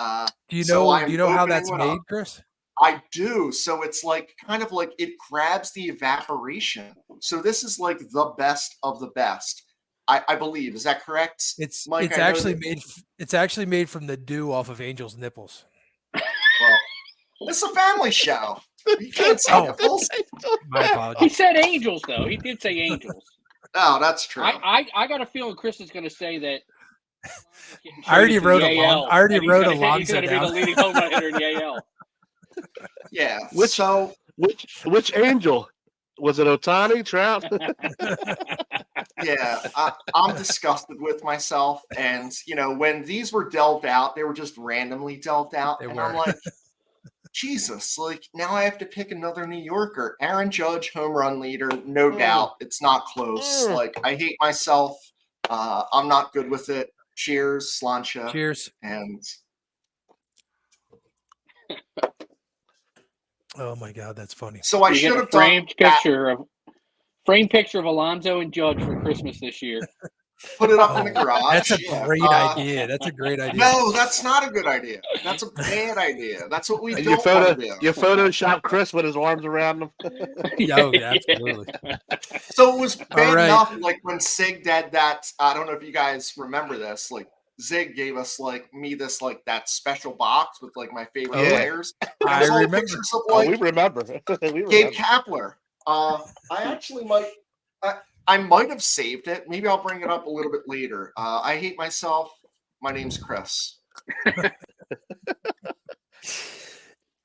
A: Do you
B: so
A: know?
B: I'm
A: Do you know how
B: opening
A: that's
B: one up.
A: made, Chris?
B: I do. So it's kind of like it grabs the evaporation. So this is like the best of the best. I believe. Is that correct?
A: It's
B: Mike,
A: it's
B: I know
A: actually
B: that-
A: made. It's actually made from the dew off of Angel's nipples.
B: Well, it's a family show. You can't say
A: Oh.
B: nipples.
A: My
C: He
A: apologies.
C: said angels, though. He did say angels.
B: Oh, that's true.
C: I got a feeling Chris is going to say that.
A: I already wrote
C: a
A: I already wrote
C: He's
A: Alonso
C: going to be
A: down.
C: the leading home run hitter in the AL.
B: Yeah.
D: Which-
B: So
D: Which angel? Was it Otani, Trout?
B: yeah, I'm disgusted with myself. And when these were delved out, they were just randomly delved out.
A: They
B: And
A: were.
B: I'm like, Jesus, now I have to pick another New Yorker. Aaron Judge, home run leader, no doubt. It's not close.
D: Mm.
B: I hate myself. I'm not good with it. Cheers, Slancha.
A: Cheers.
B: And
A: Oh my God, that's funny.
B: so I
C: You
B: should
C: get a
B: have done
C: framed
B: that.
C: picture of Alonso and Judge for Christmas this year.
B: Put it up in the garage.
A: That's a
B: Yeah.
A: great idea. That's a great idea.
B: No, that's not a good idea. That's a bad idea. That's what we
D: And
B: don't want to do.
D: you Photoshop Chris with his arms around him.
A: Oh, yeah, absolutely.
B: So it was bad
A: right.
B: enough, when Sig did that. I don't know if you guys remember this. Zig gave us that special box with my favorite
D: Yeah.
B: players. And it
A: I
B: was all
A: remember.
B: pictures of
D: Oh, we remember. We
B: Gabe
D: remember.
B: Kapler. I actually might. I might have saved it. Maybe I'll bring it up a little bit later. I hate myself. My name's Chris.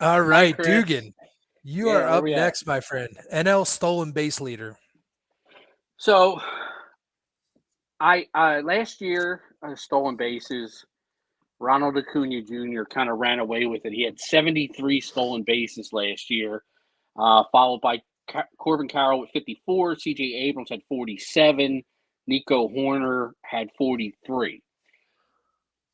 A: All right,
C: Chris.
A: Dugan, you
C: Yeah,
A: are
C: where
A: up
C: we at?
A: next, my friend. NL stolen base leader.
C: So I last year stolen bases. Ronald Acuna Jr. kind of ran away with it. He had 73 stolen bases last year, followed by Corbin Carroll with 54. C.J. Abrams had 47. Nico Horner had 43.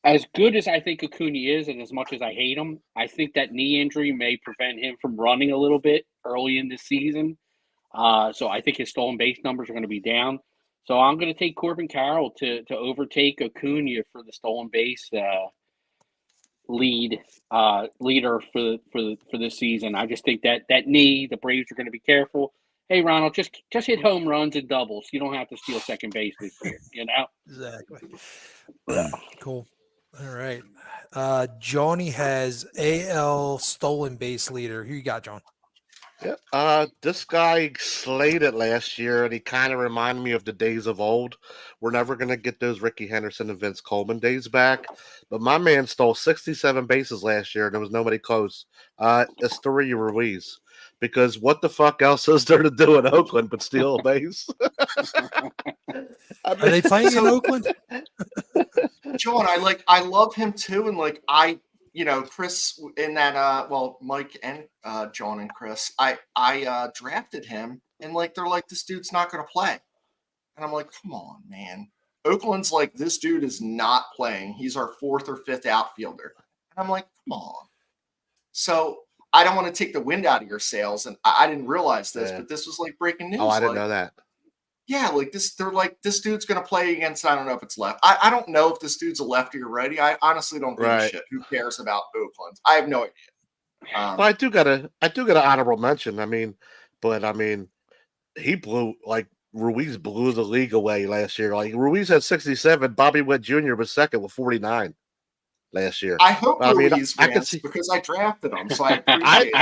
C: As good as I think Acuna is, and as much as I hate him, I think that knee injury may prevent him from running a little bit early in this season. So I think his stolen base numbers are going to be down. So I'm going to take Corbin Carroll to overtake Acuna for the stolen base leader for this season. I just think that knee, the Braves are going to be careful. Hey, Ronald, just hit home runs and doubles. You don't have to steal second base this year. You know.
A: Exactly. Cool. All right. Johnny has AL stolen base leader. Who you got, John?
D: Yeah. This guy slayed last year, and he kind of reminded me of the days of old. We're never going to get those Ricky Henderson and Vince Coleman days back. But my man stole 67 bases last year, and there was nobody close. Estuary Ruiz. Because what the fuck else is there to do in Oakland but steal a base?
A: Are they playing in Oakland?
B: John, I love him too, and like Chris in that Mike and John and Chris, I drafted him, and like they're like, this dude's not gonna play. And I'm like, come on, man. Oakland's like, this dude is not playing. He's our 4th or 5th outfielder. And I'm like, come on. So I don't want to take the wind out of your sails, and I didn't realize this, but this was like breaking news.
D: Oh, I didn't know that.
B: Yeah, like this, they're like, this dude's gonna play against, I don't know if it's left. I don't know if this dude's a lefty or righty. I honestly don't give a shit. Who cares about Oakland? I have no idea.
D: Well, I do got an honorable mention. I mean, he blew, like, Ruiz blew the league away last year. Like, Ruiz had 67. Bobby Witt Jr. was second with 49 last year.
B: I hope Ruiz wins
D: see,
B: because I drafted him, so I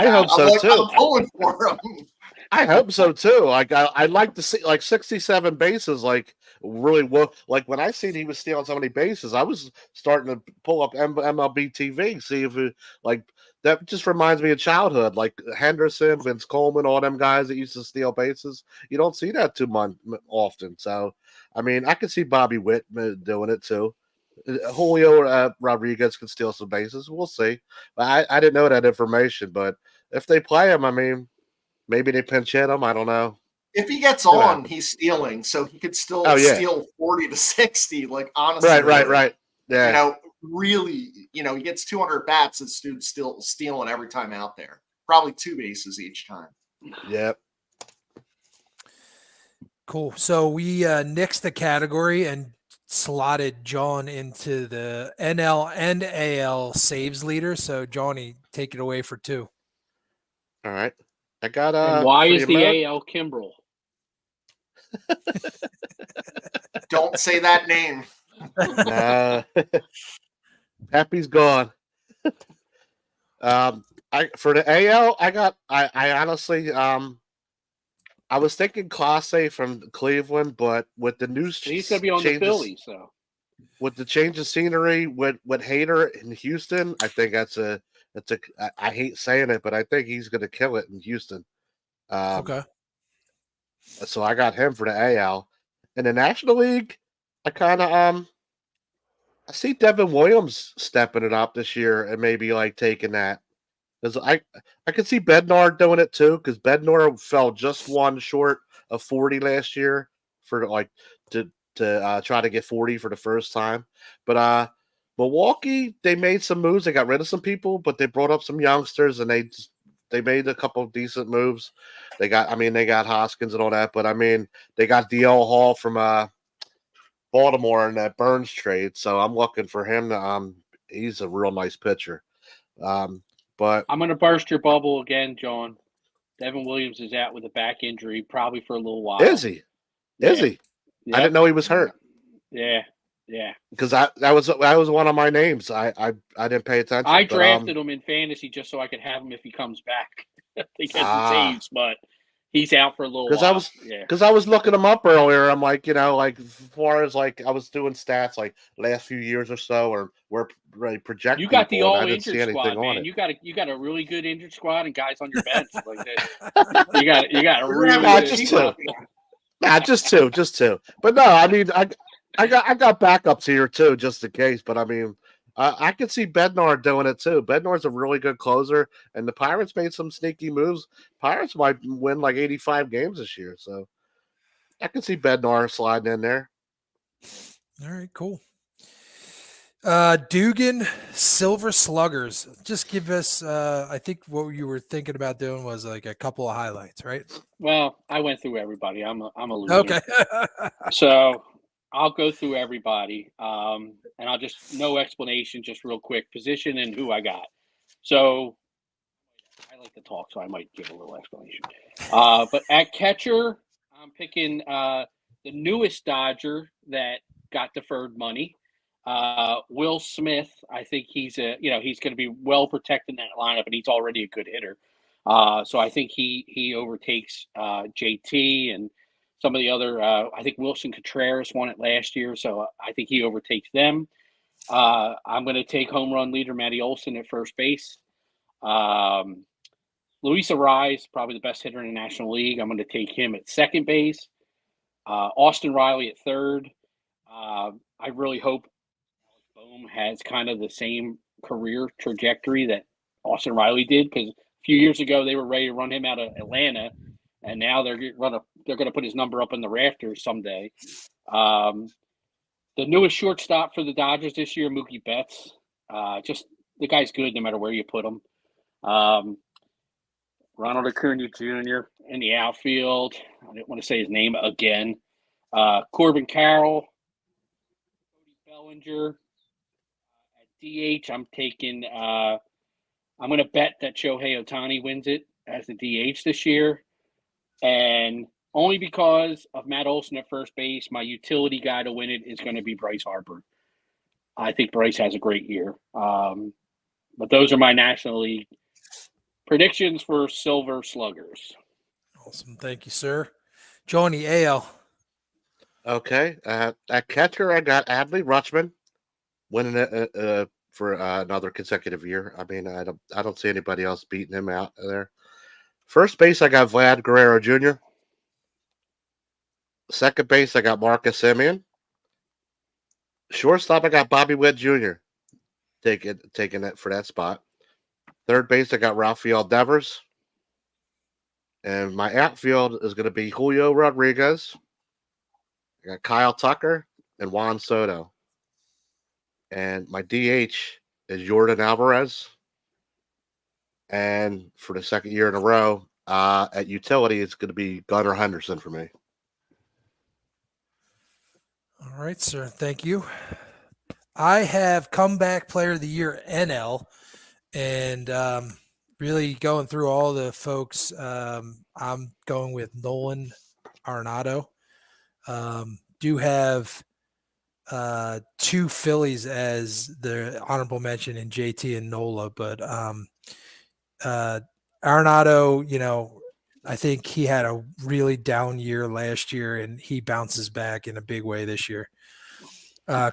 D: hope so too.
B: I'm pulling for him.
D: I hope so too. Like, I'd like to see like 67 bases. Like, really, like when I seen he was stealing so many bases, I was starting to pull up MLB TV, see if it, like, that just reminds me of childhood. Like Henderson, Vince Coleman, all them guys that used to steal bases. You don't see that too often. So, I mean, I could see Bobby Witt doing it too. Julio Rodriguez can steal some bases. We'll see. But I didn't know that information. But if they play him, I mean, maybe they pinch hit him. I don't know.
B: If he gets on, he's stealing, so he could still steal 40 to 60. Like, honestly,
D: right. Yeah.
B: Really, he gets 200 bats. This dude's still stealing every time out there. Probably 2 bases each time.
D: Yep.
A: Cool. So we nixed the category and slotted John into the NL and AL saves leader. So Johnny, take it away for 2.
D: All right. I got
C: and why is the AL Kimbrel?
B: Don't say that name.
D: Happy's gone. For the AL, I honestly I was thinking Clase from Cleveland, but with the news,
C: he's gonna be on the Phillies. So
D: with the change of scenery with Hader in Houston, I think I hate saying it, but I think he's gonna kill it in Houston.
A: Okay.
D: So I got him for the AL. In the National League, I kind of I see Devin Williams stepping it up this year and maybe like taking that. Because I could see Bednar doing it too, because Bednar fell just one short of 40 last year for like to try to get 40 for the first time. But Milwaukee, they made some moves. They got rid of some people, but they brought up some youngsters and they made a couple of decent moves. They got Hoskins and all that, but I mean they got DL Hall from Baltimore in that Burns trade, so I'm looking for him to he's a real nice pitcher. But
C: I'm going to burst your bubble again, John. Devin Williams is out with a back injury, probably for a little while.
D: Is he? Is he? Yep. I didn't know he was hurt.
C: Yeah.
D: Because that was one of my names. I didn't pay attention.
C: I drafted him in fantasy just so I could have him if he comes back. They get some saves, but he's out for a little while. Because I was looking him up earlier. I'm like, like as far as like I was doing stats like last few years or so, or where really project. You got the all injured squad, man. You got a really good injured squad and guys on your bench like that. You got a really good
D: just two. Nah, just two. But no, I mean I got backups here too, just in case. But I mean, I could see Bednar doing it too. Bednar's a really good closer, and the Pirates made some sneaky moves. Pirates might win like 85 games this year, so I could see Bednar sliding in there.
A: All right, cool. Dugan Silver Sluggers. Just give us. I think what you were thinking about doing was like a couple of highlights, right?
C: Well, I went through everybody. I'm a loser.
A: Okay.
C: So I'll go through everybody, and I'll just no explanation, just real quick position and who I got. So I like to talk, so I might give a little explanation. But at catcher, I'm picking the newest Dodger that got deferred money, Will Smith. I think he's he's going to be well protected in that lineup, and he's already a good hitter. So I think he overtakes JT and some of the other. I think Wilson Contreras won it last year, so I think he overtakes them. I'm going to take home run leader Matty Olson at first base. Luis Arraez, probably the best hitter in the National League. I'm going to take him at second base. Austin Riley at third. I really hope Bohm has kind of the same career trajectory that Austin Riley did, because a few years ago they were ready to run him out of Atlanta, and now they're going to put his number up in the rafters someday. The newest shortstop for the Dodgers this year, Mookie Betts. Just the guy's good no matter where you put him. Ronald Acuna Jr. in the outfield. I didn't want to say his name again. Corbin Carroll, Cody Bellinger. At DH, I'm taking. I'm going to bet that Shohei Ohtani wins it as the DH this year, and only because of Matt Olson at first base, my utility guy to win it is going to be Bryce Harper. I think Bryce has a great year. But those are my National League predictions for Silver Sluggers.
A: Awesome. Thank you, sir. Johnny AL.
D: Okay. At catcher, I got Adley Rutschman winning it for another consecutive year. I mean, I don't see anybody else beating him out there. First base, I got Vlad Guerrero Jr. Second base, I got Marcus Semien. Shortstop, I got Bobby Witt Jr. taking it for that spot. Third base, I got Rafael Devers. And my outfield is going to be Julio Rodriguez. I got Kyle Tucker and Juan Soto. And my DH is Jordan Alvarez. And for the second year in a row, at utility, it's going to be Gunnar Henderson for me.
A: All right, sir. Thank you. I have comeback player of the year NL, and really going through all the folks. I'm going with Nolan Arenado. Do have two Phillies as the honorable mention in JT and Nola, but Arenado, I think he had a really down year last year, and he bounces back in a big way this year.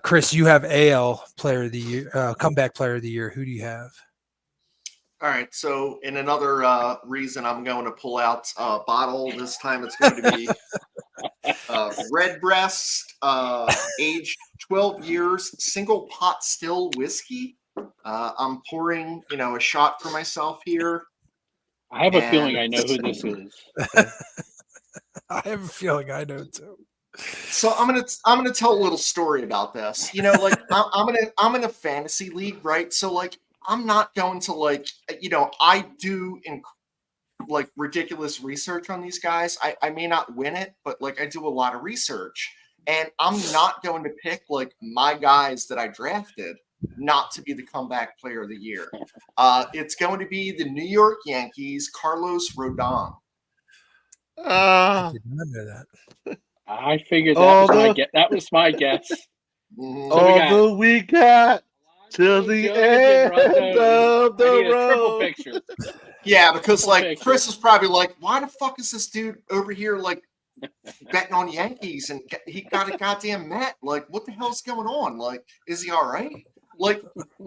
A: Chris, you have AL player of the year, comeback player of the year. Who do you have?
B: All right. So in another reason, I'm going to pull out a bottle. This time it's going to be Redbreast, aged 12 years, single pot still whiskey. I'm pouring, a shot for myself here.
C: I have a feeling I know who this is.
A: I have a feeling I know too.
B: So I'm gonna tell a little story about this. I'm in a fantasy league, right? So I'm not going to I do ridiculous research on these guys. I may not win it, but I do a lot of research, and I'm not going to pick my guys that I drafted not to be the comeback player of the year. It's going to be the New York Yankees, Carlos Rodon.
A: I did not know that.
C: I figured that was my guess.
B: Mm-hmm.
D: We got till the end of the road.
C: Picture.
B: Yeah, because Chris is probably like, why the fuck is this dude over here betting on Yankees and he got a goddamn Met? What the hell's going on? Is he all right?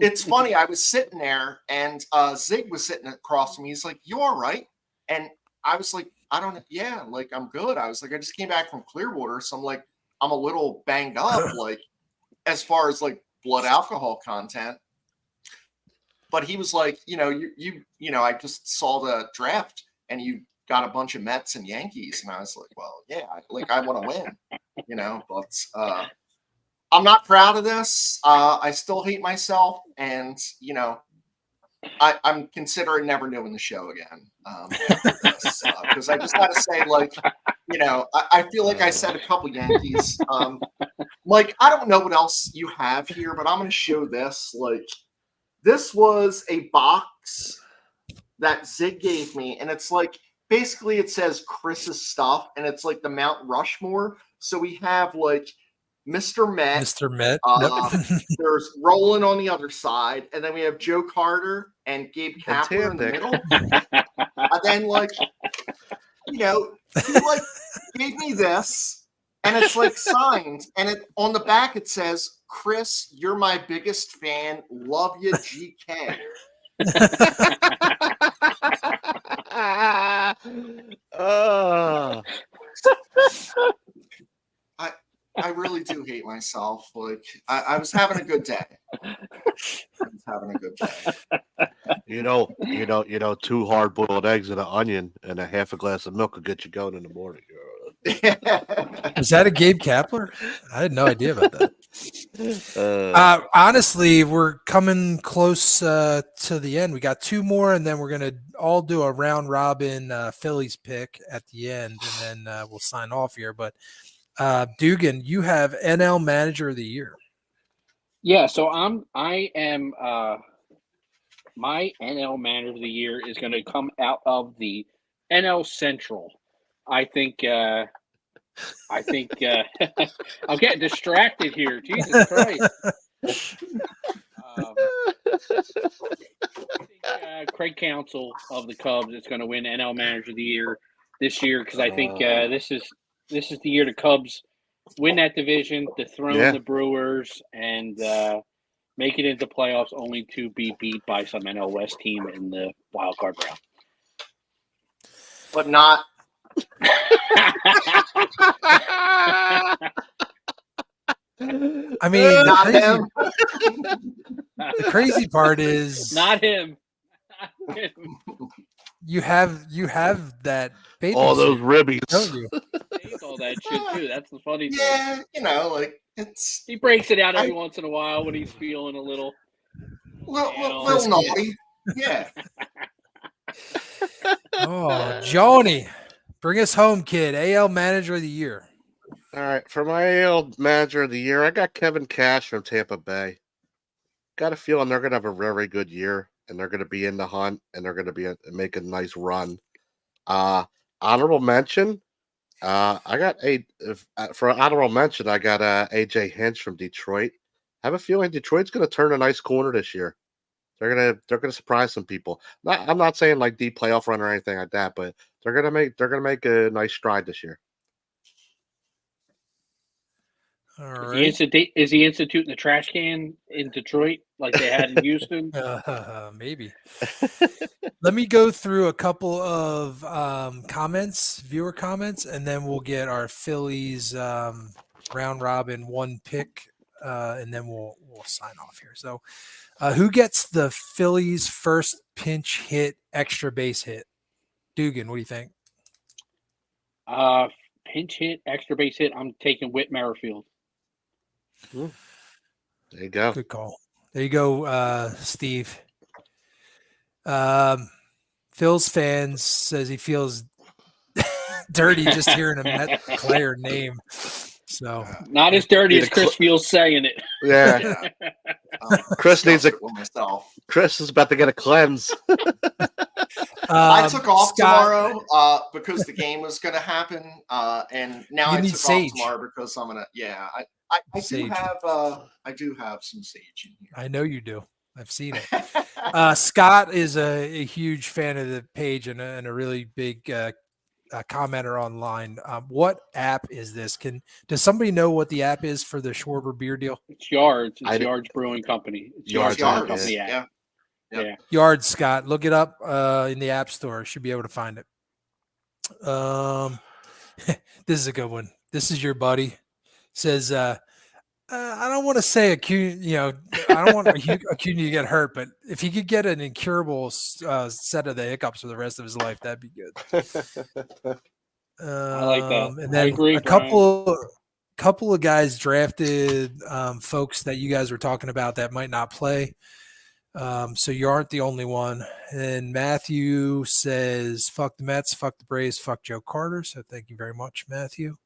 B: It's funny. I was sitting there and Zig was sitting across from me. He's like, you all right? And I was like, I don't know. Yeah, I'm good. I was like, I just came back from Clearwater. So I'm like, I'm a little banged up, like as far as like blood alcohol content. But he was like, you know, I just saw the draft and you got a bunch of Mets and Yankees, and I was like, well, yeah, I want to win, you know. But I'm not proud of this. I still hate myself, and you know, I'm considering never doing the show again because I just got to say, like, you know, I feel like I said a couple Yankees. Like, I don't know what else you have here, but I'm going to show this. Like, this was a box that Zig gave me, and it's like basically it says Chris's stuff, and it's like the Mount Rushmore. So we have like Mr. Met.
A: Mr. Met.
B: There's Roland on the other side, and then we have Joe Carter and Gabe Kapler in the middle. And then, like, you know, he like gave me this, and it's like signed, and it on the back it says, "Chris, you're my biggest fan. Love you, GK." I really do hate myself. Like I was having a good day.
D: You know, 2 hard-boiled eggs and an onion and a half a glass of milk will get you going in the morning.
A: Is that a Gabe Kapler? I had no idea about that. Honestly, we're coming close to the end. We got 2 more, and then we're going to all do a round robin Phillies pick at the end, and then we'll sign off here. But Dugan, you have NL Manager of the Year.
C: Yeah, so I am my NL Manager of the Year is going to come out of the NL Central. I think I'm getting distracted here. Jesus Christ. I think Craig Counsell of the Cubs is going to win NL Manager of the Year this year because I think this is the year the Cubs win that division, dethrone the Brewers, and make it into playoffs only to be beat by some NL West team in the wild card round.
B: But not.
A: I mean,
B: not him.
A: The crazy part is
C: not him.
A: You have that baby
D: all those ribbies,
A: don't you?
C: All that shit too. That's the funny thing.
B: Yeah, you know, like
C: he breaks it out every once in a while when he's feeling a little
B: naughty. Yeah.
A: Oh, Johnny, bring us home, kid. AL Manager of the Year.
D: All right, for my AL Manager of the Year, I got Kevin Cash from Tampa Bay. Got a feeling they're going to have a very good year, and they're going to be in the hunt, and they're going to make a nice run. Honorable mention, for honorable mention, I got AJ Hinch from Detroit. I have a feeling Detroit's going to turn a nice corner this year. They're gonna surprise some people. I'm not saying like deep playoff run or anything like that, but they're gonna make a nice stride this year.
A: All right.
C: Is he instituting the trash can in Detroit like they had in Houston?
A: Maybe. Let me go through a couple of viewer comments, and then we'll get our Phillies round robin 1 pick, and then we'll sign off here. So, who gets the Phillies' first pinch hit, extra base hit? Dugan, what do you think?
C: Pinch hit, extra base hit. I'm taking Whit Merrifield.
D: There you go.
A: Good call. There you go, Steve. Phil's fans says he feels dirty just hearing a Matt Claire name. So
C: not as dirty as Chris feels saying it.
D: Yeah. Chris needs
B: myself.
D: Chris is about to get a cleanse.
B: I took off tomorrow because the game was going to happen, and now I took off tomorrow because I'm gonna. Yeah, I do have some sage in here.
A: I know you do. I've seen it. Scott is a huge fan of the page and a really big commenter online. What app is this? Does somebody know what the app is for the Schwarber beer deal?
C: It's Yards. It's Yards Brewing Company. It's
D: Yards
C: Company
B: app.
C: Yeah.
B: Yep.
A: Yards, Scott. Look it up in the App Store. Should be able to find it. This is a good one. This is your buddy, says, I don't want to say Acuna, I don't want Acuna to get hurt, but if he could get an incurable set of the hiccups for the rest of his life, that'd be good.
C: I like that.
A: And
C: I
A: then
C: agree,
A: a
C: Brian.
A: couple of guys drafted, folks that you guys were talking about that might not play. So you aren't the only one. And Matthew says, fuck the Mets, fuck the Braves, fuck Joe Carter. So thank you very much, Matthew.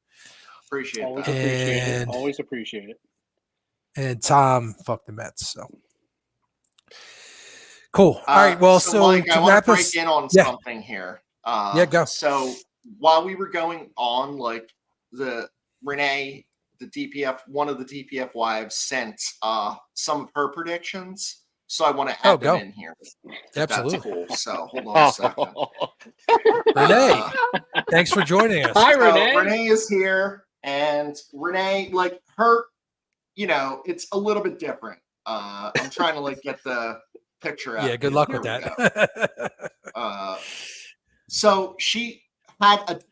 B: Appreciate
C: Always
B: that.
C: appreciate it.
A: And-
C: Always appreciate it.
A: And Tom, fuck the Mets. So cool. All right. Well, so
B: Mike, I
A: to
B: want
A: wrap
B: to
A: us,
B: break in on
A: yeah.
B: something here.
A: Yeah, go.
B: So while we were going on, like Renee, one of the DPF wives sent some of her predictions. So I want to add them
A: go.
B: in here. if
A: Absolutely.
B: That's cool. So hold on a second.
A: Renee, thanks for joining us.
C: Hi,
B: So
C: Renee.
B: Renee is here, and Renee, like her, it's a little bit different. I'm trying to like get the picture out.
A: Yeah, good
B: here.
A: luck
B: There
A: with
B: we go.
A: that.
B: So she had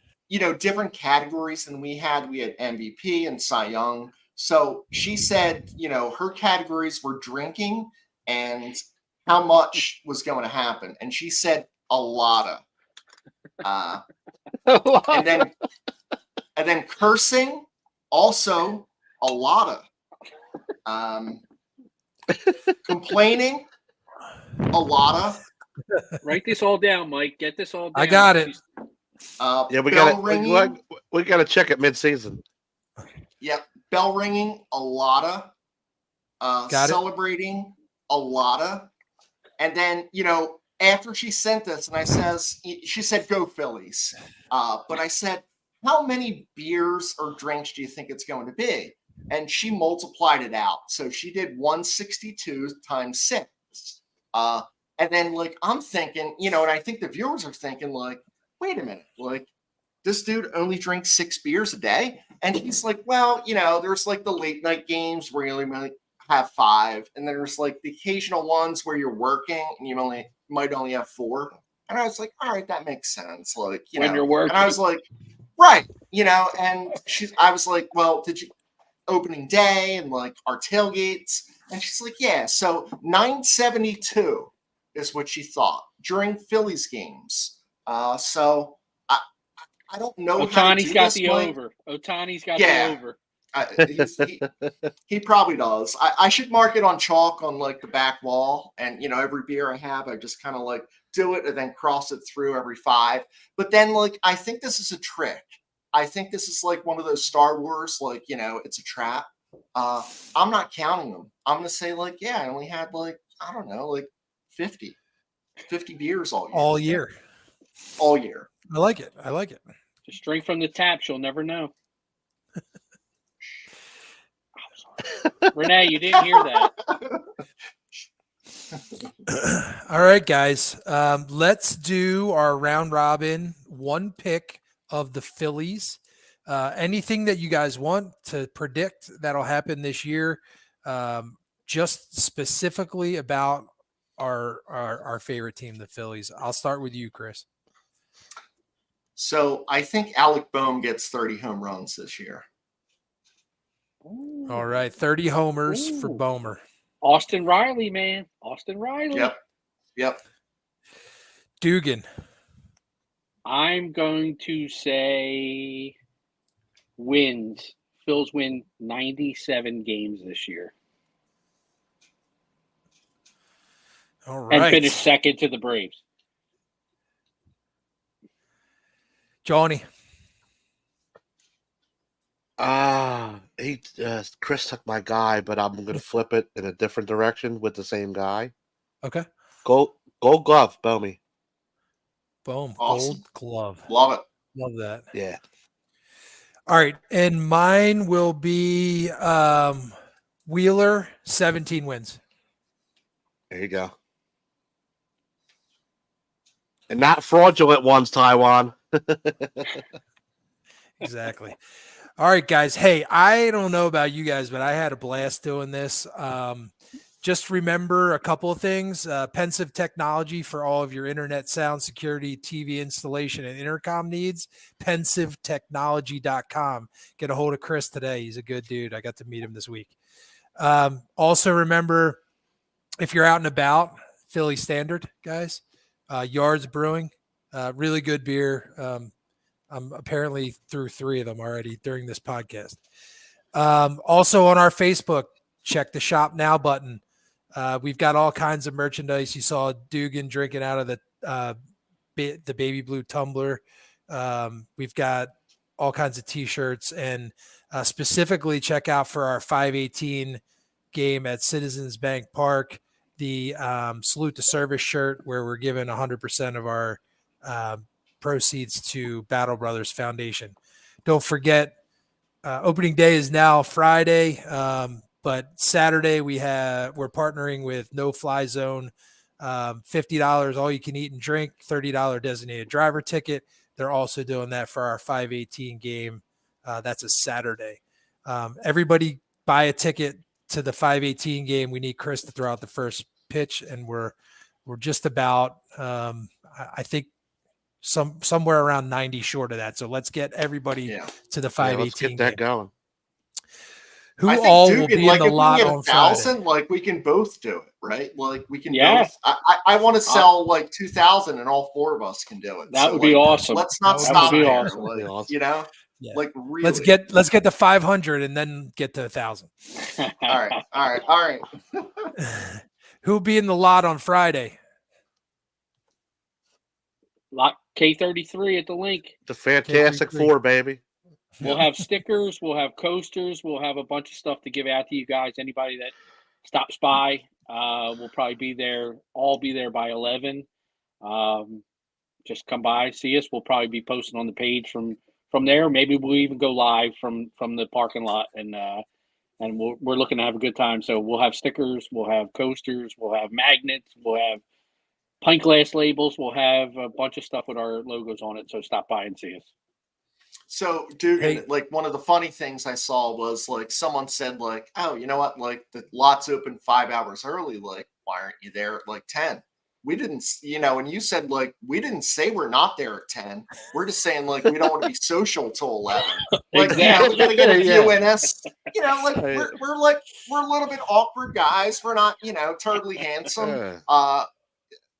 B: different categories than we had. We had MVP and Cy Young. So she said, her categories were drinking and how much was going to happen. And she said a lot of. And then cursing, also a lot of. Complaining, a lot of.
C: Write this all down, Mike. Get this all down.
A: I got it.
B: Yeah,
D: Yeah, we
B: bell
D: got
B: ringing.
D: we got to check it mid-season.
B: Yep, bell ringing, a lot of.
A: Got it.
B: Celebrating, a lot of. And then, after she sent this, and she said, "Go Phillies." But I said, "How many beers or drinks do you think it's going to be?" And she multiplied it out. So she did 162 times 6. And then, like, I'm thinking, and I think the viewers are thinking, like, wait a minute, like, this dude only drinks 6 beers a day? And he's like, well, there's like the late night games where you only have 5. And then there's like the occasional ones where you're working and you might only have 4. And I was like, all right, that makes sense. Like,
C: When you're working.
B: and I was like, right, and I was like, well, did you opening day and like our tailgates? And she's like, yeah, so 972 is what she thought during Phillies games. So I don't know.
C: Otani's got the
B: Mike.
C: over. Otani's got
B: Yeah.
C: the over.
B: He probably does. I should mark it on chalk on like the back wall, and every beer I have, I just kind of like do it and then cross it through every 5. But then like I think this is a trick. I think this is like one of those Star Wars, like it's a trap. I'm not counting them. I'm gonna say like, yeah, I only had like I don't know, like 50 beers all year.
A: All year.
B: All year.
A: I like it. I like it.
C: Just drink from the tap. She'll never know. Renee, you didn't hear that.
A: All right, guys. Let's do our round robin, one pick of the Phillies. Anything that you guys want to predict that'll happen this year, just specifically about our favorite team, the Phillies. I'll start with you, Chris.
B: So I think Alec Boehm gets 30 home runs this year.
A: All right, 30 homers for
C: Ooh.
A: Boehmer.
C: Austin Riley, man. Austin Riley.
B: Yep.
A: Dugan.
C: I'm going to say wins. Phils win 97 games this year
A: All
C: and
A: right.
C: finish second to the Braves.
A: Johnny.
D: Chris took my guy, but I'm gonna flip it in a different direction with the same guy.
A: Okay.
D: Gold glove, Bomi.
A: Boom.
B: Awesome.
A: Gold glove.
B: Love it.
A: Love that.
D: Yeah.
A: All right. And mine will be Wheeler, 17 wins.
D: There you go. And not fraudulent ones, Taiwan.
A: Exactly. All right, guys. Hey, I don't know about you guys, but I had a blast doing this. just remember a couple of things. Pensive Technology for all of your internet sound security, TV installation, and intercom needs. PensiveTechnology.com. Get a hold of Chris today. He's a good dude. I got to meet him this week. Also remember, if you're out and about, Philly Standard, guys, Yards Brewing, really good beer. I'm apparently through 3 of them already during this podcast. Also on our Facebook, check the Shop Now button. We've got all kinds of merchandise. You saw Dugan drinking out of the baby blue tumbler. We've got all kinds of T-shirts, and specifically check out for our 518 game at Citizens Bank Park, the Salute to Service shirt, where we're giving 100% of our proceeds to Battle Brothers Foundation. Don't forget, opening day is now Friday, but Saturday we're partnering with No Fly Zone. $50 all you can eat and drink, $30 designated driver ticket. They're also doing that for our 518 game. That's a Saturday. Everybody buy a ticket to the 518 game. We need Chris to throw out the first pitch, and we're just about I think somewhere around 90 short of that. So let's get everybody to the 518
D: let's get that
A: game.
D: Going.
A: Who
B: I think
A: all
B: Dugan,
A: will be
B: like,
A: in the lot
B: if we
A: on
B: get 1,000,
A: Friday?
B: like we can both do it, right? Like we can
C: Yeah.
B: both. I want to sell like 2,000, and all 4 of us can do it.
C: That would be awesome.
B: Let's not
A: That would
B: stop
C: be
B: there.
C: awesome.
B: Like,
D: That'd be awesome.
B: you know,
A: Yeah.
B: like really.
A: Let's get to 500 and then get to 1,000.
B: All right.
A: Who will be in the lot on Friday?
C: Lot K33 at the link.
D: The Fantastic
A: K33.
D: Four, baby.
C: We'll have stickers. We'll have coasters. We'll have a bunch of stuff to give out to you guys. Anybody that stops by, we'll probably be there. All be there by 11. Just come by, see us. We'll probably be posting on the page from there. Maybe we'll even go live from the parking lot, and we're looking to have a good time. So we'll have stickers. We'll have coasters. We'll have magnets. We'll have pint glass labels. We'll have a bunch of stuff with our logos on it. So stop by and see us.
B: So, dude,
A: Hey.
B: like one of the funny things I saw was like someone said like, "Oh, you know what? Like the lot's open 5 hours early. Like, why aren't you there at like 10?" We didn't, and you said like we didn't say we're not there at 10. We're just saying like we don't want to be social till 11. Like, we gotta get a few in us. Like we're a little bit awkward guys. We're not, terribly handsome.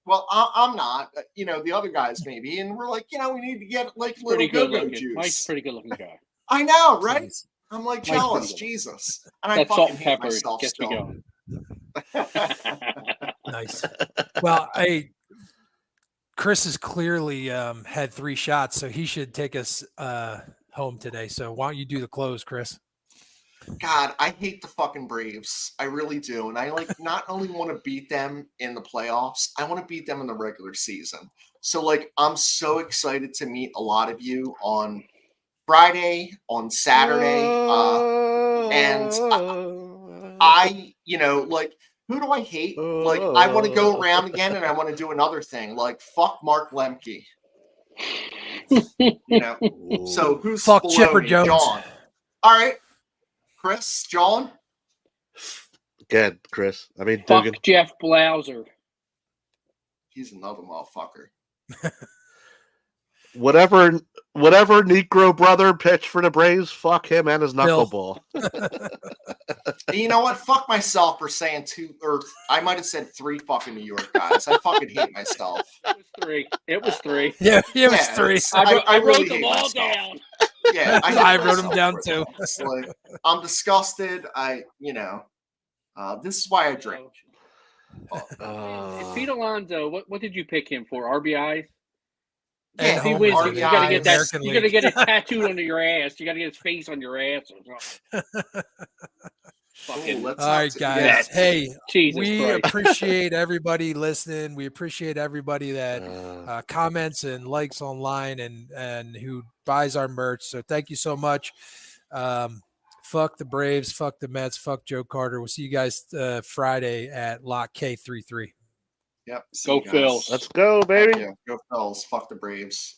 B: Well, I'm not. The other guys maybe, and we're like, we need to get like a little
C: Pretty good
B: go-go
C: looking.
B: juice.
C: Mike's a pretty good looking guy.
B: I know, right?
A: Jeez.
B: I'm like
C: Mike's
B: jealous,
C: pretty good.
B: Jesus, and I
C: That salt
B: fucking
C: and
B: hate
C: pepper
B: myself
C: gets me
B: still.
C: going.
A: Nice. Well, Chris has clearly had 3 shots, so he should take us home today. So why don't you do the close, Chris?
B: God, I hate the fucking Braves. I really do. And I not only want to beat them in the playoffs, I want to beat them in the regular season. So I'm so excited to meet a lot of you on Friday, on Saturday. And I who do I hate? I want to go around again and I want to do another thing. Fuck Mark Lemke. So who's
A: Fuck
B: below
A: Chipper
B: me?
A: Jones.
B: John. All right. Chris, John.
D: Good, Chris. I mean,
C: Fuck
D: Dugan.
C: Jeff Blauser.
B: He's another motherfucker.
D: Whatever Negro brother pitched for the Braves, fuck him and his
A: Bill.
D: knuckleball.
B: You know what? Fuck myself for saying 2, or I might have said 3 fucking New York guys. I fucking hate myself.
C: It was 3.
A: Yeah, it was
B: Yeah,
A: 3.
B: it's-
C: I
B: really
C: wrote them
B: hate
C: all
B: myself.
C: down.
B: Yeah,
A: I
B: hate
A: wrote 'em
B: myself
A: down
B: for
A: too.
B: this. I'm disgusted. This is why I drink.
C: And Pete Alonso, what did you pick him for? RBI?
A: And
B: Yeah,
C: If he
A: home
C: wins,
A: runs
C: you
A: in
C: gotta
A: the
C: get that.
A: American
C: You gotta
A: League.
C: get it tattooed under your ass. You gotta get his face on your ass or something. Fucking
B: let's
A: All
B: not
A: right,
B: t-
A: guys.
B: yeah.
A: Hey,
C: Jesus
A: we
C: Christ.
A: appreciate everybody listening. We appreciate everybody that comments and likes online and who buys our merch. So thank you so much. Fuck the Braves, fuck the Mets, fuck Joe Carter. We'll see you guys Friday at Lot K33.
B: Yep. see
C: Go
B: you guys.
C: Phils.
D: Let's go, baby.
B: Yeah, go Phils. Fuck the Braves.